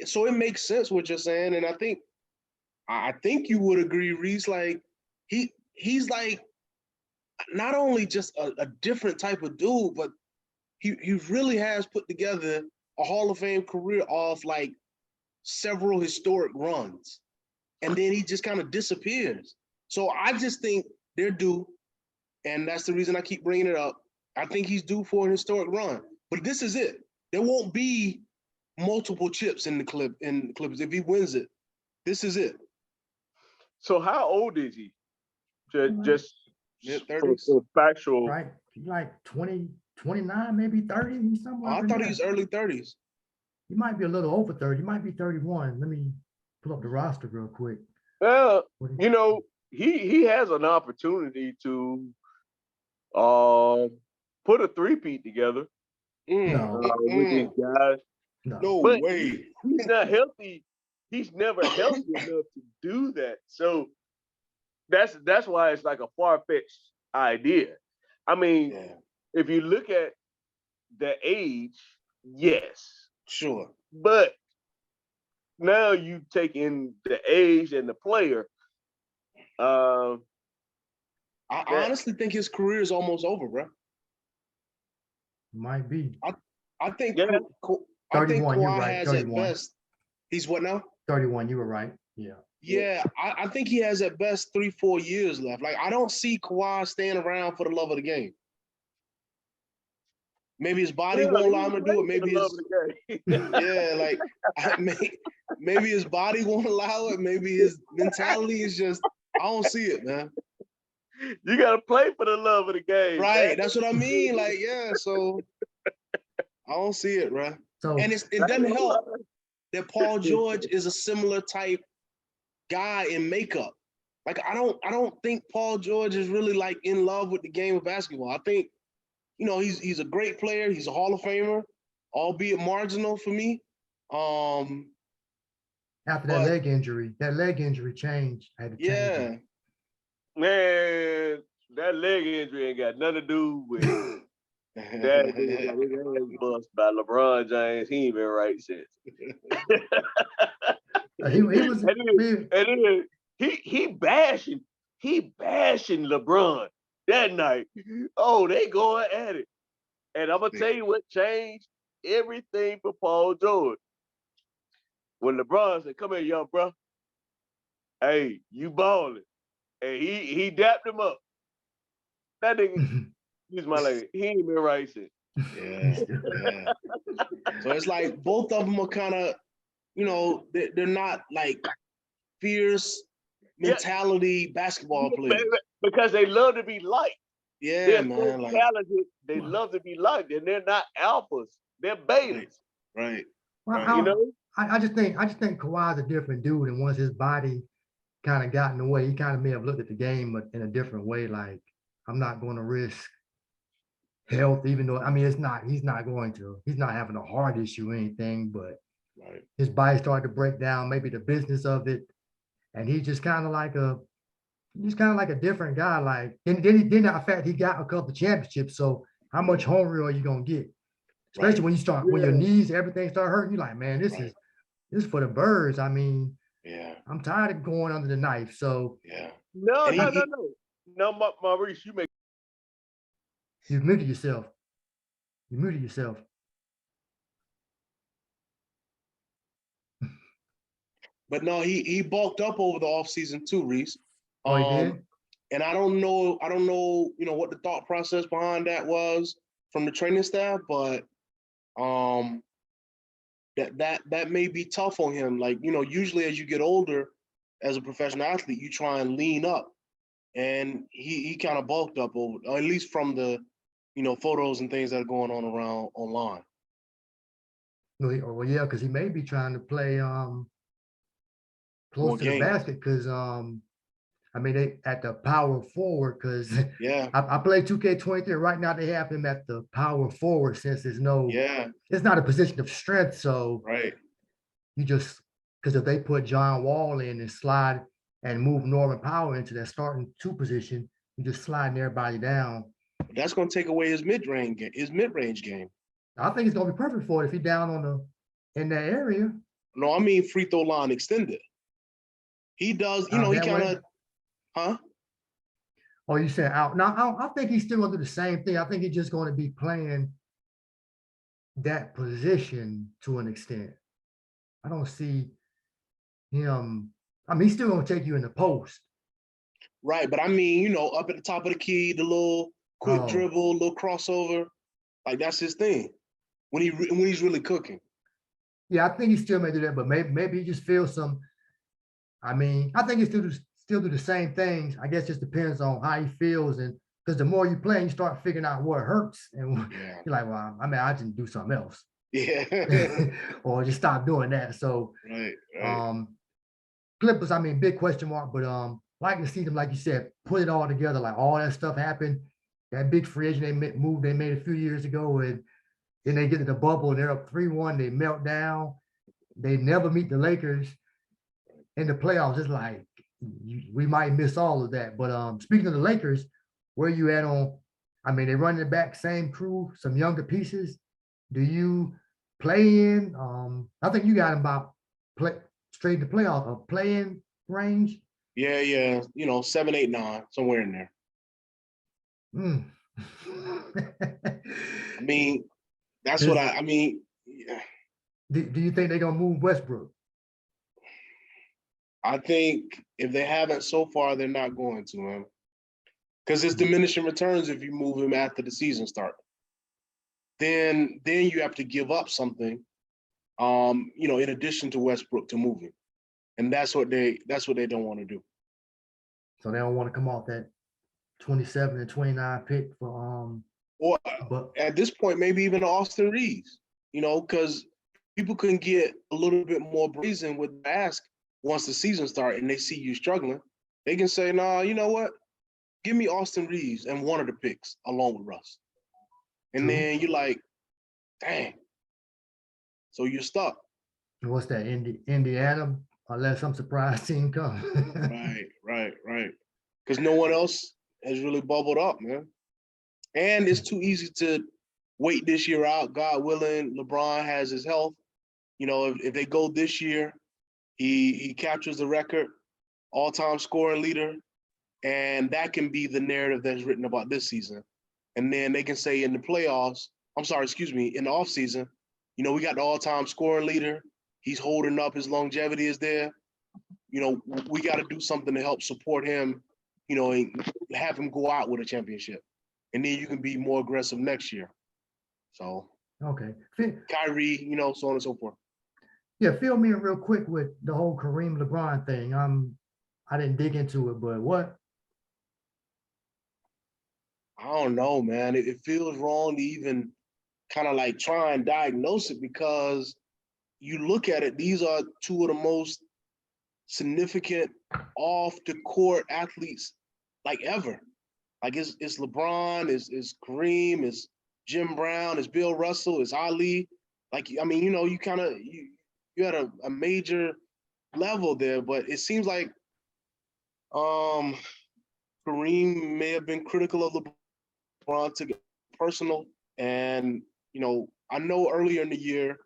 so it makes sense what you're saying. And I think you would agree, Reese, like he's like not only just a different type of dude, but he really has put together a Hall of Fame career off like several historic runs. And then he just kind of disappears. So I just think they're due. And that's the reason I keep bringing it up. I think he's due for an historic run. But this is it. There won't be multiple chips in the Clippers if he wins it. This is it. So how old is he? Just Mid-30s. for factual. Right. Like 20, 29, maybe 30. He's somewhere. I thought he was early 30s. He might be a little over 30. He might be 31. Let me pull up the roster real quick. Well, he has an opportunity to put a three-peat together with these guys. No But way. He's not healthy. He's never healthy enough to do that. So that's why it's like a far-fetched idea. I mean, if you look at the age, yes. Sure. But now you take in the age and the player. I honestly think his career is almost over, bro. Might be. I think 31, you're Kawhi right, has 31. at best. He's what now? 31, you were right. Yeah. Yeah, I think he has at best 3-4 years left. Like, I don't see Kawhi staying around for the love of the game. Maybe his body won't allow him to do it. Maybe his body won't allow it. Maybe his mentality is just, I don't see it, man. You gotta play for the love of the game. Right, man. that's what I mean. Like, yeah, so I don't see it, bro. So And it doesn't help that Paul George is a similar type guy in makeup. Like, I don't think Paul George is really like in love with the game of basketball. I think, he's a great player. He's a Hall of Famer, albeit marginal for me. after that leg injury changed. I had to change it. Man, that leg injury ain't got nothing to do with that. Bust by LeBron James. He ain't been right since. He bashing LeBron that night. Oh, they going at it. And I'm gonna tell you what changed everything for Paul George. When LeBron said, "Come here, young bro. Hey, you balling." And he dapped him up. That nigga, excuse my language, he ain't been right since. Yeah. So it's like both of them are kind of, they're not like fierce mentality basketball players. Because they love to be liked. Yeah, They're man. so talented. They love to be liked, and they're not alphas. They're betas. Right. Well, You know? I just think Kawhi's a different dude, and once his body kind of got in the way, he kind of may have looked at the game in a different way. Like, I'm not going to risk health, even though he's not having a heart issue or anything, but his body started to break down, maybe the business of it, and he's just kind of like a different guy. Like, then in fact, he got a couple of championships. So how much hungry are you gonna get? Especially when your knees, everything start hurting. You're like, man, this is for the birds. I mean, I'm tired of going under the knife. So No, Maurice, you muted yourself. But no, he bulked up over the offseason too, Reese. Oh, he did? And I don't know, what the thought process behind that was from the training staff, but that may be tough on him. Like, usually as you get older as a professional athlete, you try and lean up. And he kind of bulked up over, or at least from the, photos and things that are going on around online. Well, yeah, because he may be trying to play close to the basket, because they at the power forward, because I play 2K23 right now. They have him at the power forward, since it's not a position of strength. So you just, because if they put John Wall in and slide and move Norman Powell into that starting 2 position, you just sliding everybody down. That's going to take away his mid-range game. I think it's going to be perfect for it if he's down in that area. No, I mean free throw line extended. He does, he kind of, huh? Oh, you said out. Now, I think he's still going to do the same thing. I think he's just going to be playing that position to an extent. I don't see him. He's still going to take you in the post. Right, but up at the top of the key, the little quick dribble, little crossover, like that's his thing. When he's really cooking. Yeah, I think he still may do that, but maybe he just feels some. I think he still do the same things. I guess it just depends on how he feels, and because the more you play, you start figuring out what hurts, and you're like, well, I can do something else. Yeah. Or just stop doing that. So Clippers, big question mark, but like to see them, like you said, put it all together, like all that stuff happened. That big free agent they made a few years ago, and then they get to the bubble and they're up 3-1, they melt down. They never meet the Lakers in the playoffs. It's like, we might miss all of that. But speaking of the Lakers, where you at on, they running it back, same crew, some younger pieces. Do you play in? I think you got them about straight to playoff, or play-in range. Yeah. 7, 8, 9, somewhere in there. That's what yeah. Do you think they're gonna move Westbrook? I think if they haven't so far, they're not going to, man. Because it's diminishing returns if you move him after the season start. Then you have to give up something, in addition to Westbrook to move him. And that's what they don't want to do. So they don't want to come off that 27 and 29 pick for or at this point, maybe even Austin Reeves, because people can get a little bit more brazen with the ask once the season starts and they see you struggling. They can say, nah, you know what? Give me Austin Reeves and one of the picks along with Russ. And then you're like, dang. So you're stuck. What's that, Indiana? Unless some surprise team comes. Right. Because no one else has really bubbled up, man. And it's too easy to wait this year out. God willing, LeBron has his health. If they go this year, he captures the record, all-time scoring leader, and that can be the narrative that's written about this season. And then they can say in the playoffs, in the offseason, we got the all-time scoring leader. He's holding up. His longevity is there. We got to do something to help support him, and have him go out with a championship. And then you can be more aggressive next year. So, okay. Kyrie, so on and so forth. Yeah, fill me in real quick with the whole Kareem LeBron thing. I didn't dig into it, but what? I don't know, man. It feels wrong to even kind of like try and diagnose it because you look at it, these are two of the most significant off the court athletes like ever. Like it's LeBron, it's Kareem, it's Jim Brown, it's Bill Russell, it's Ali. Like, I mean, you kind of you had a major level there, but it seems like Kareem may have been critical of LeBron, took it personal. And, I know earlier in the year,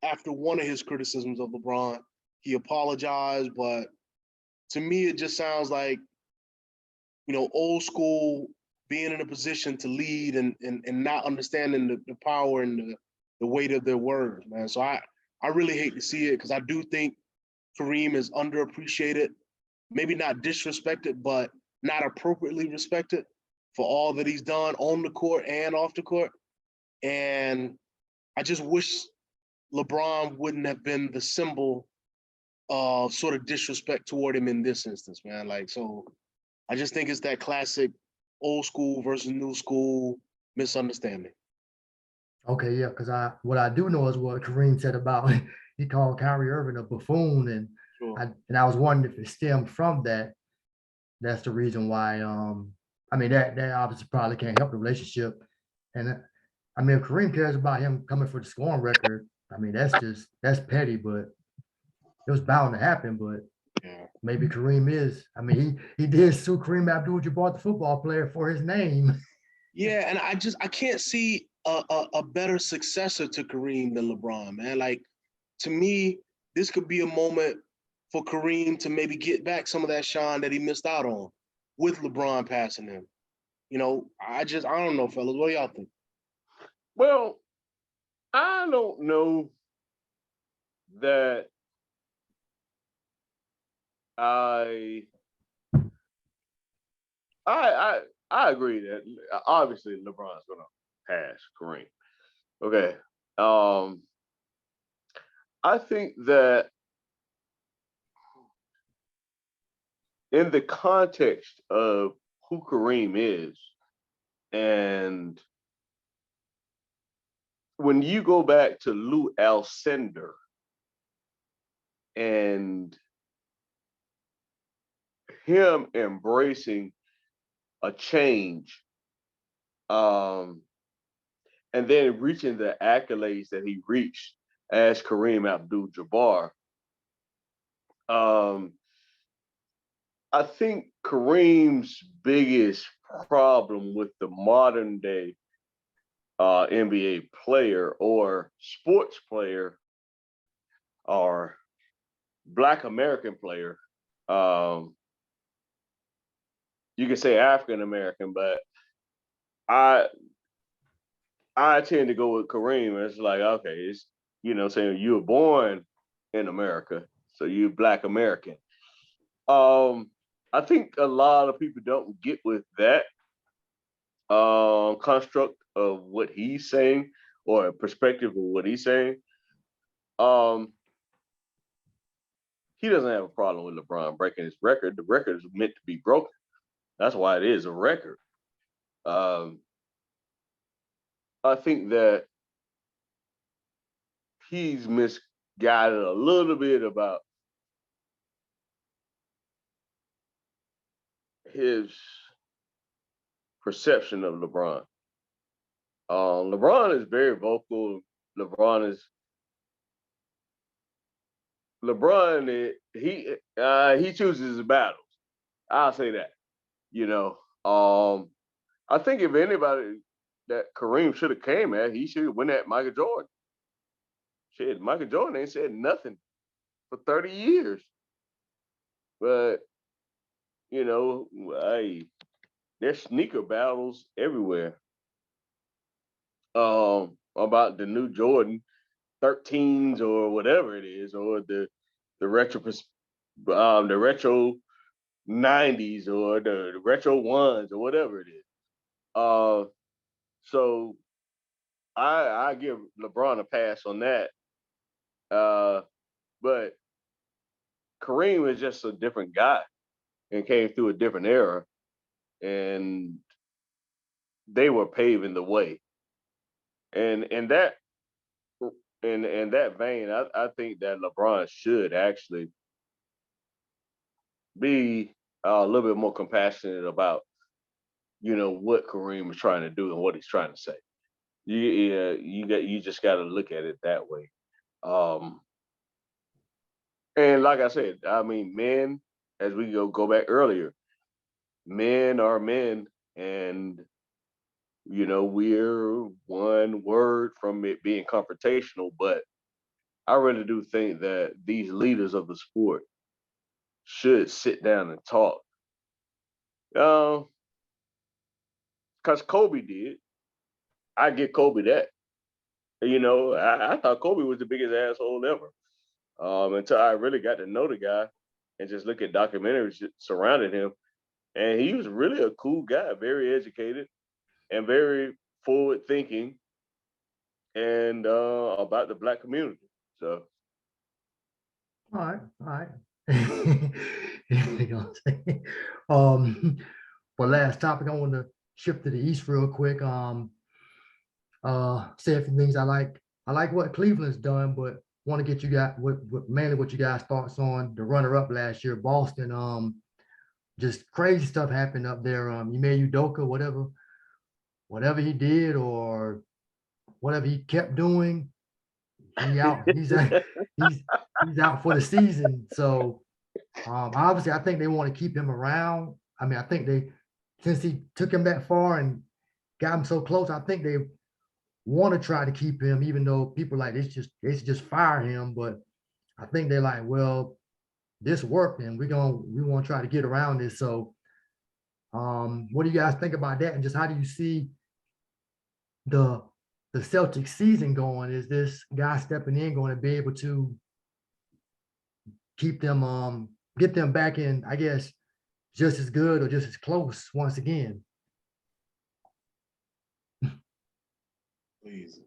after one of his criticisms of LeBron, he apologized, but to me, it just sounds like, old school, being in a position to lead and not understanding the power and the weight of their words, man. So I really hate to see it because I do think Kareem is underappreciated, maybe not disrespected, but not appropriately respected for all that he's done on the court and off the court. And I just wish LeBron wouldn't have been the symbol of sort of disrespect toward him in this instance, man. Like, so I just think it's that classic old school versus new school misunderstanding. Okay, yeah, because what I do know is what Kareem said about he called Kyrie Irving a buffoon, and Sure. I was wondering if it stemmed from that. That's the reason why. I mean that obviously probably can't help the relationship, and I mean if Kareem cares about him coming for the scoring record, I mean that's petty, but it was bound to happen. But Yeah. maybe Kareem is. I mean he did sue Kareem Abdul-Jabbar, the football player, for his name. Yeah, and I can't see a better successor to Kareem than LeBron, man. Like, to me, this could be a moment for Kareem to maybe get back some of that shine that he missed out on with LeBron passing him. I don't know, fellas. What do y'all think? Well, I don't know that I I I agree that obviously LeBron's gonna pass Kareem. Okay. I think that in the context of who Kareem is, and when you go back to Lou Alcindor and him embracing a change, and then reaching the accolades that he reached as Kareem Abdul-Jabbar, I think Kareem's biggest problem with the modern day NBA player or sports player or Black American player, you can say African American, but I tend to go with Kareem. It's like, okay, it's, saying you were born in America, so you're Black American. I think a lot of people don't get with that construct of what he's saying or a perspective of what he's saying. He doesn't have a problem with LeBron breaking his record. The record is meant to be broken. That's why it is a record. I think that he's misguided a little bit about his perception of LeBron. LeBron is very vocal. LeBron, he chooses his battles. I'll say that. I think if anybody that Kareem should have came at, he should have went at Michael Jordan. Shit, Michael Jordan ain't said nothing for 30 years. But, there's sneaker battles everywhere about the new Jordan 13s or whatever it is, or the retro 90s or the retro ones or whatever it is. So I give LeBron a pass on that. But Kareem is just a different guy and came through a different era, and they were paving the way. And in that vein, I think that LeBron should actually be a little bit more compassionate about, what Kareem is trying to do and what he's trying to say. You just got to look at it that way. And like I said, I mean, men, as we go back earlier, men are men, and we're one word from it being confrontational. But I really do think that these leaders of the sport should sit down and talk. Because Kobe did. I give Kobe that. I thought Kobe was the biggest asshole ever. Until I really got to know the guy and just look at documentaries surrounding him. And he was really a cool guy, very educated and very forward thinking and about the Black community. So. All right. For last topic, I want to shift to the East real quick. Say a few things I like. I like what Cleveland's done, but want to get you guys mainly what you guys thoughts on the runner-up last year, Boston. Just crazy stuff happened up there. Ime Udoka, whatever he did or whatever he kept doing, he's out for the season. So obviously I think they want to keep him around. I mean, I think since he took him that far and got him so close, I think they want to try to keep him, even though people like they should just fire him. But I think they're like, well, this worked and we want to try to get around this. So what do you guys think about that? And just how do you see the Celtics season going? Is this guy stepping in going to be able to keep them, get them back in, I guess, just as good or just as close once again? Please.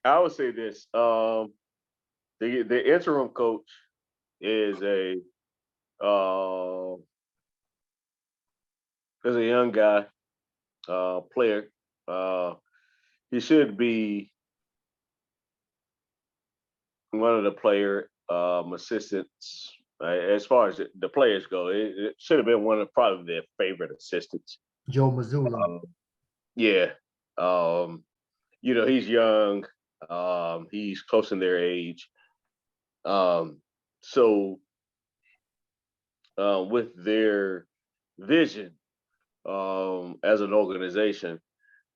I would say this. The interim coach is a young guy, player. He should be one of the player assistants. As far as the players go, it should have been one of probably their favorite assistants. Joe Mazzulla. Yeah. He's young. He's close in their age. So with their vision as an organization,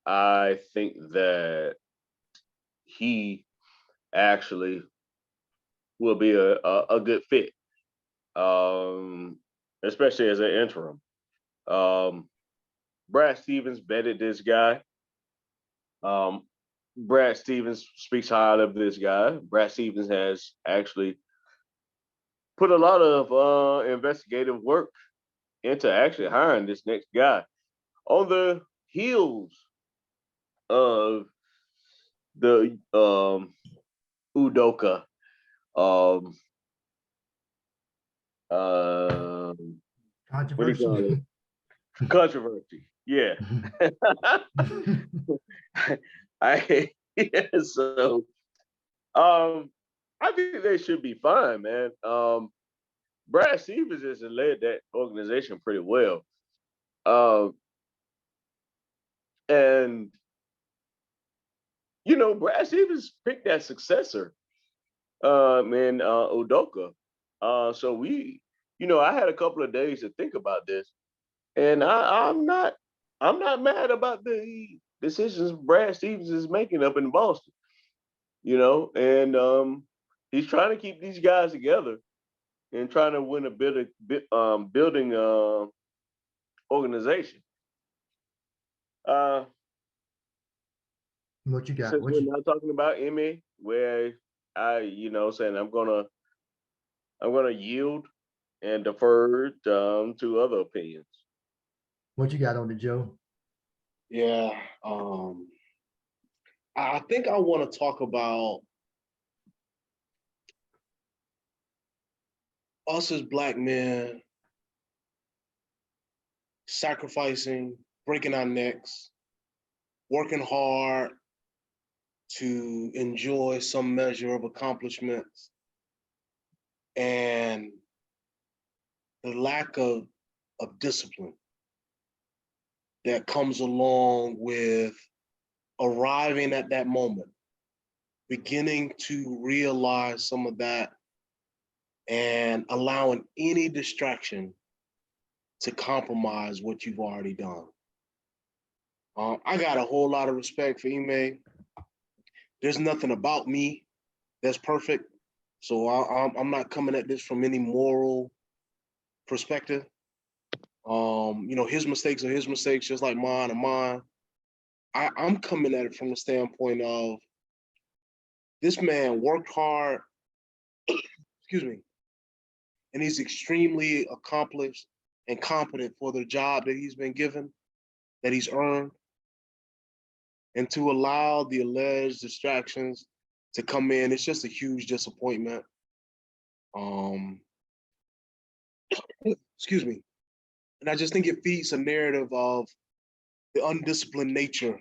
I think that he actually will be a good fit, especially as an interim. Brad Stevens vetted this guy. Brad Stevens speaks highly of this guy. Brad Stevens has actually put a lot of investigative work into actually hiring this next guy on the heels of the Udoka what do you call it? Controversy. Yeah. So I think they should be fine, man. Brad Stevens has led that organization pretty well. And Brad Stevens picked that successor, Udoka. So I had a couple of days to think about this, and I'm not mad about the decisions Brad Stevens is making up in Boston. And he's trying to keep these guys together and trying to win a building organization. What you got? Since we're not talking about Ime, where saying I'm gonna yield and defer to other opinions. What you got on the Joe? Yeah. I think I want to talk about us as Black men sacrificing, breaking our necks, working hard to enjoy some measure of accomplishments, and the lack of discipline that comes along with arriving at that moment, beginning to realize some of that, and allowing any distraction to compromise what you've already done. I got a whole lot of respect for Ime. There's nothing about me that's perfect, so I'm not coming at this from any moral perspective. His mistakes are his mistakes, just like mine are mine. I'm coming at it from the standpoint of this man worked hard, excuse me, and he's extremely accomplished and competent for the job that he's been given, that he's earned. And to allow the alleged distractions to come in, it's just a huge disappointment. Excuse me. And I just think it feeds a narrative of the undisciplined nature,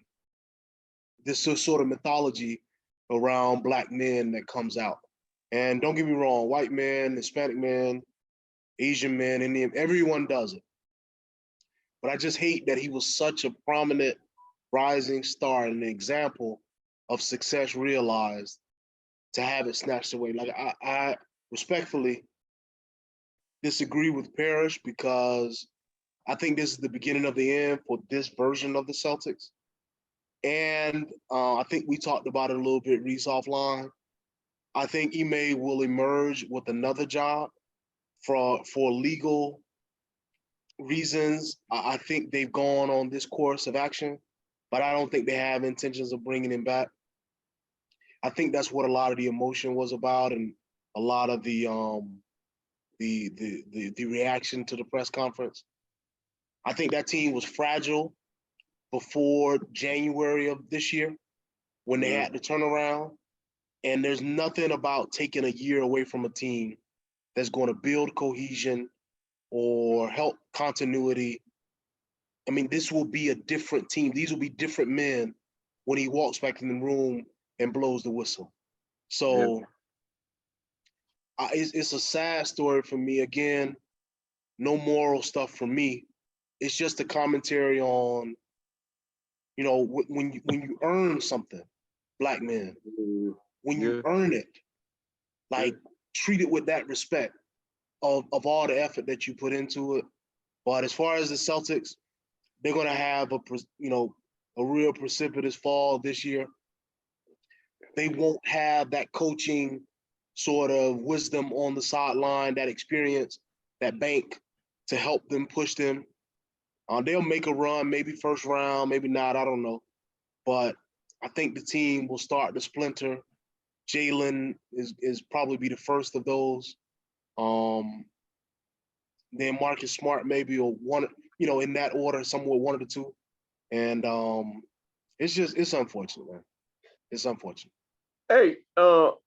this sort of mythology around Black men that comes out. And don't get me wrong, white men, Hispanic men, Asian men, Indian, everyone does it. But I just hate that he was such a prominent rising star and an example of success realized to have it snatched away. Like I respectfully disagree with Parrish, because I think this is the beginning of the end for this version of the Celtics. And I think we talked about it a little bit, Reese, offline. I think Ime will emerge with another job for legal reasons. I think they've gone on this course of action, but I don't think they have intentions of bringing him back. I think that's what a lot of the emotion was about, and a lot of the reaction to the press conference. I think that team was fragile before January of this year when they had to turn around. And there's nothing about taking a year away from a team that's going to build cohesion or help continuity. I mean, this will be a different team. These will be different men when he walks back in the room and blows the whistle. So it's a sad story for me. Again, no moral stuff from me. It's just a commentary on, when you earn something, Black men, when you earn it, like treat it with that respect of all the effort that you put into it. But as far as the Celtics, they're going to have a real precipitous fall this year. They won't have that coaching sort of wisdom on the sideline, that experience, that bank to help them push them. They'll make a run, maybe first round, maybe not, I don't know. But I think the team will start to splinter. Jalen is probably be the first of those. Then Marcus Smart maybe, or one, in that order, somewhere one of the two. And it's unfortunate, man. It's unfortunate. Hey,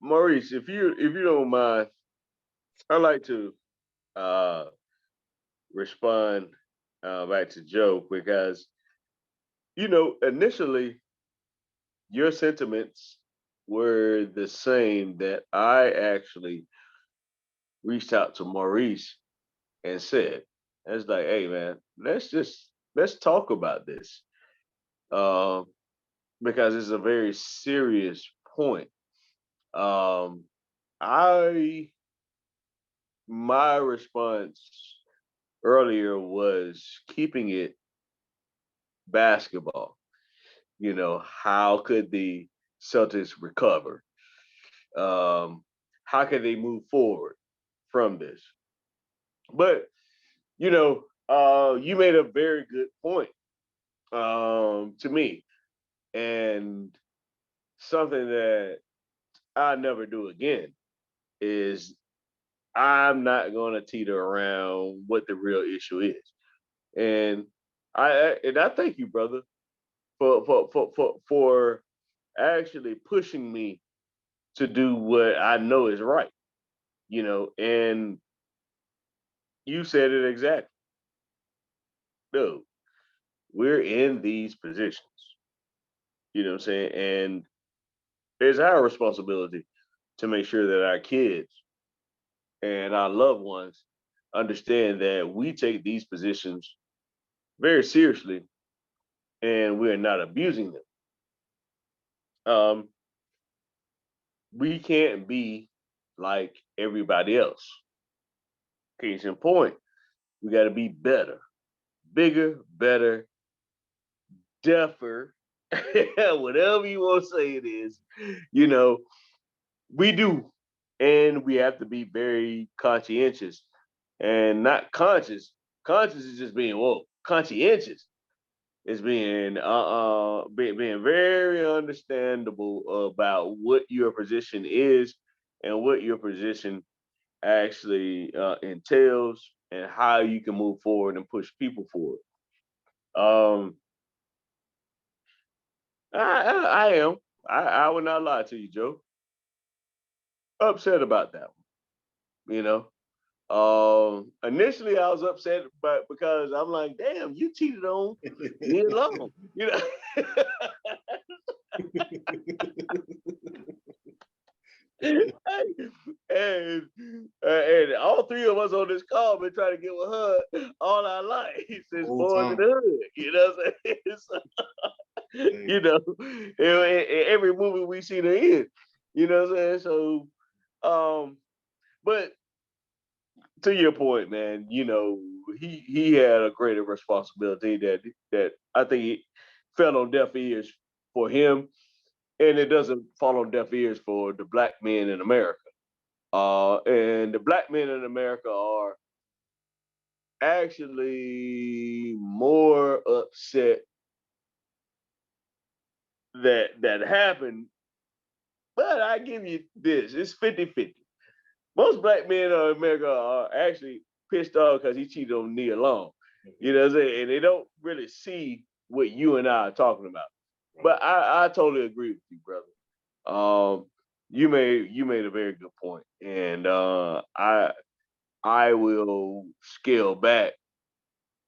Maurice, if you don't mind, I'd like to respond back to Joe, because initially your sentiments were the same that I actually reached out to Maurice and said. It's like, hey man, let's talk about this. Because it's a very serious point. My response earlier was keeping it basketball. How could the Celtics recover? How could they move forward from this? But you made a very good point to me, and something that I never do again is I'm not going to teeter around what the real issue is, and I thank you, brother, for actually pushing me to do what I know is right, and you said it exactly. Dude, we're in these positions, you know what I'm saying? And it's our responsibility to make sure that our kids and our loved ones understand that we take these positions very seriously and we're not abusing them. We can't be like everybody else. Case in point, we got to be better, bigger, better, deafer, whatever you want to say it is, we do. And we have to be very conscientious and not conscious. Conscious is just being woke. Conscientious is being very understandable about what your position is and what your position actually entails and how you can move forward and push people forward. I am. I would not lie to you, Joe. Upset about that one. Initially I was upset, but because I'm like, damn, you cheated on me alone. And all three of us on this call been trying to get with her all our life since Boys in the Hood. You know what I'm saying? In every movie we seen her in. You know what I'm saying? So, but to your point, man, he had a greater responsibility that I think he fell on deaf ears for him, and it doesn't fall on deaf ears for the black men in America. And the black men in America are actually more upset that happened. But I give you this, it's 50-50. Most black men in America are actually pissed off because he cheated on Nia Long. You know what I'm saying? And they don't really see what you and I are talking about. But I totally agree with you, brother. You made a very good point. And I will scale back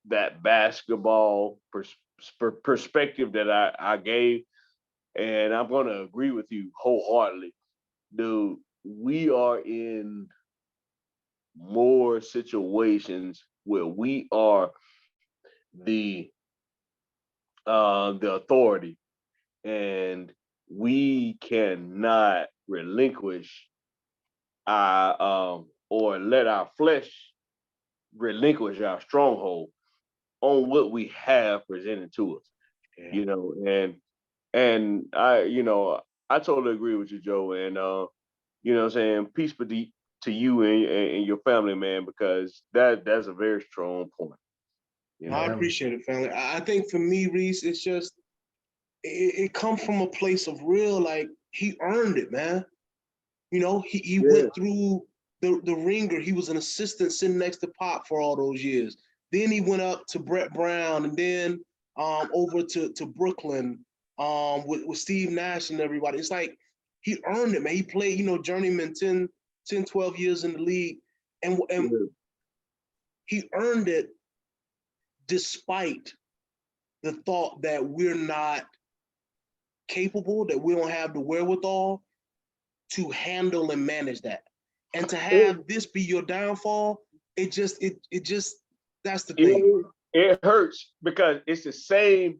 that basketball perspective that I gave. And I'm going to agree with you wholeheartedly. Dude, we are in more situations where we are the authority, and we cannot relinquish our or let our flesh relinquish our stronghold on what we have presented to us. Yeah. And I totally agree with you, Joe. And what I'm saying, peace be to you and your family, man, because that's a very strong point. I appreciate it, family. I think for me, Reese, it's just it comes from a place of real, like, he earned it, man. He went through the ringer. He was an assistant sitting next to Pop for all those years. Then he went up to Brett Brown, and then over to Brooklyn with Steve Nash and everybody. It's like he earned it, man. He played, journeyman 10, 12 years in the league, and he earned it despite the thought that we're not capable, that we don't have the wherewithal to handle and manage that. And to have this be your downfall, it just that's the thing. It hurts because it's the same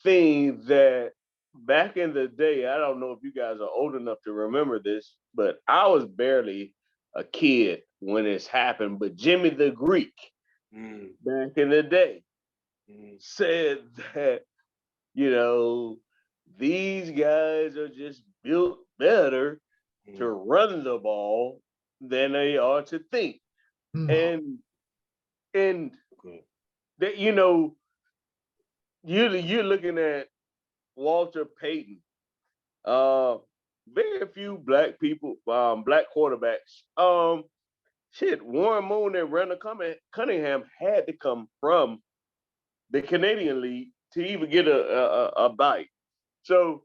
thing that back in the day, I don't know if you guys are old enough to remember this, but I was barely a kid when this happened. But Jimmy the Greek, back in the day, said that, these guys are just built better to run the ball than they are to think. And that, you're looking at Walter Payton. Very few black people, black quarterbacks. Warren Moon and Randall Cunningham had to come from the Canadian League to even get a bite. So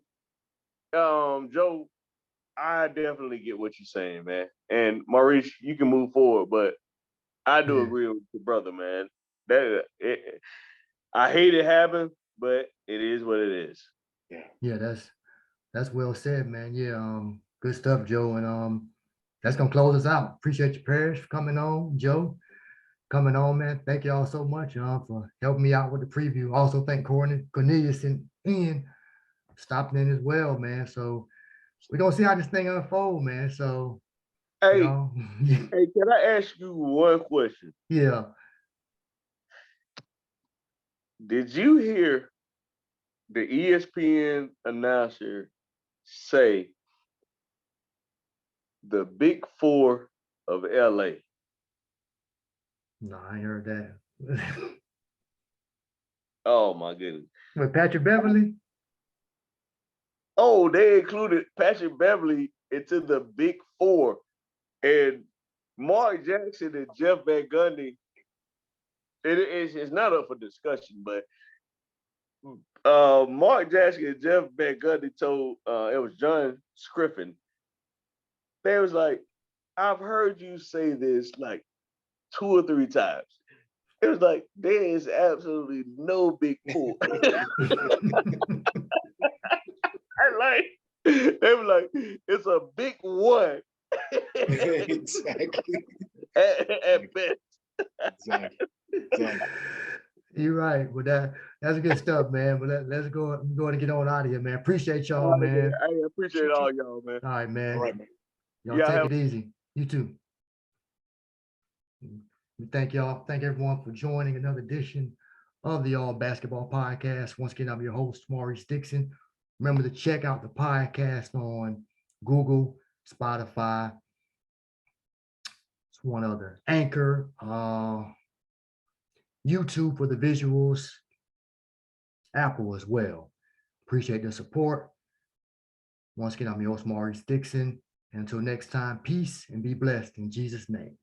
Joe, I definitely get what you're saying, man. And Maurice, you can move forward, but I do Yeah. agree with your brother, man. I hate it happen, but it is what it is. Yeah, that's well said, man. Yeah, good stuff, Joe. And that's gonna close us out. Appreciate you, Parrish, for coming on, Joe, coming on, man. Thank you all so much for helping me out with the preview. Also, thank Cornelius and Ian stopping in as well, man. So we're gonna see how this thing unfold, man. So Hey, yeah. hey, can I ask you one question? Yeah. Did you hear the ESPN announcer say the Big Four of LA? No, I ain't heard that. Oh my goodness. With Patrick Beverly? Oh, they included Patrick Beverly into the Big Four. And Mark Jackson and Jeff Van Gundy, it's not up for discussion, but Mark Jackson and Jeff Van Gundy told it was John Scriffin. They was like, I've heard you say this like 2 or 3 times. It was like, there is absolutely no Big Four. They were like, it's a big one. Exactly. At best. Exactly. You're right. Well, that's good stuff, man. But let's go and get on out of here, man. Appreciate y'all, man. I appreciate all y'all, man. All right, man. All right, man. Y'all Yeah, take it easy. You too. We thank y'all. Thank everyone for joining another edition of the All Basketball Podcast. Once again, I'm your host, Maurice Dixon. Remember to check out the podcast on Google, Spotify. It's one other, Anchor, YouTube for the visuals, Apple as well. Appreciate the support. Once again, I'm your host, Maurice Dixon. Until next time, peace and be blessed in Jesus' name.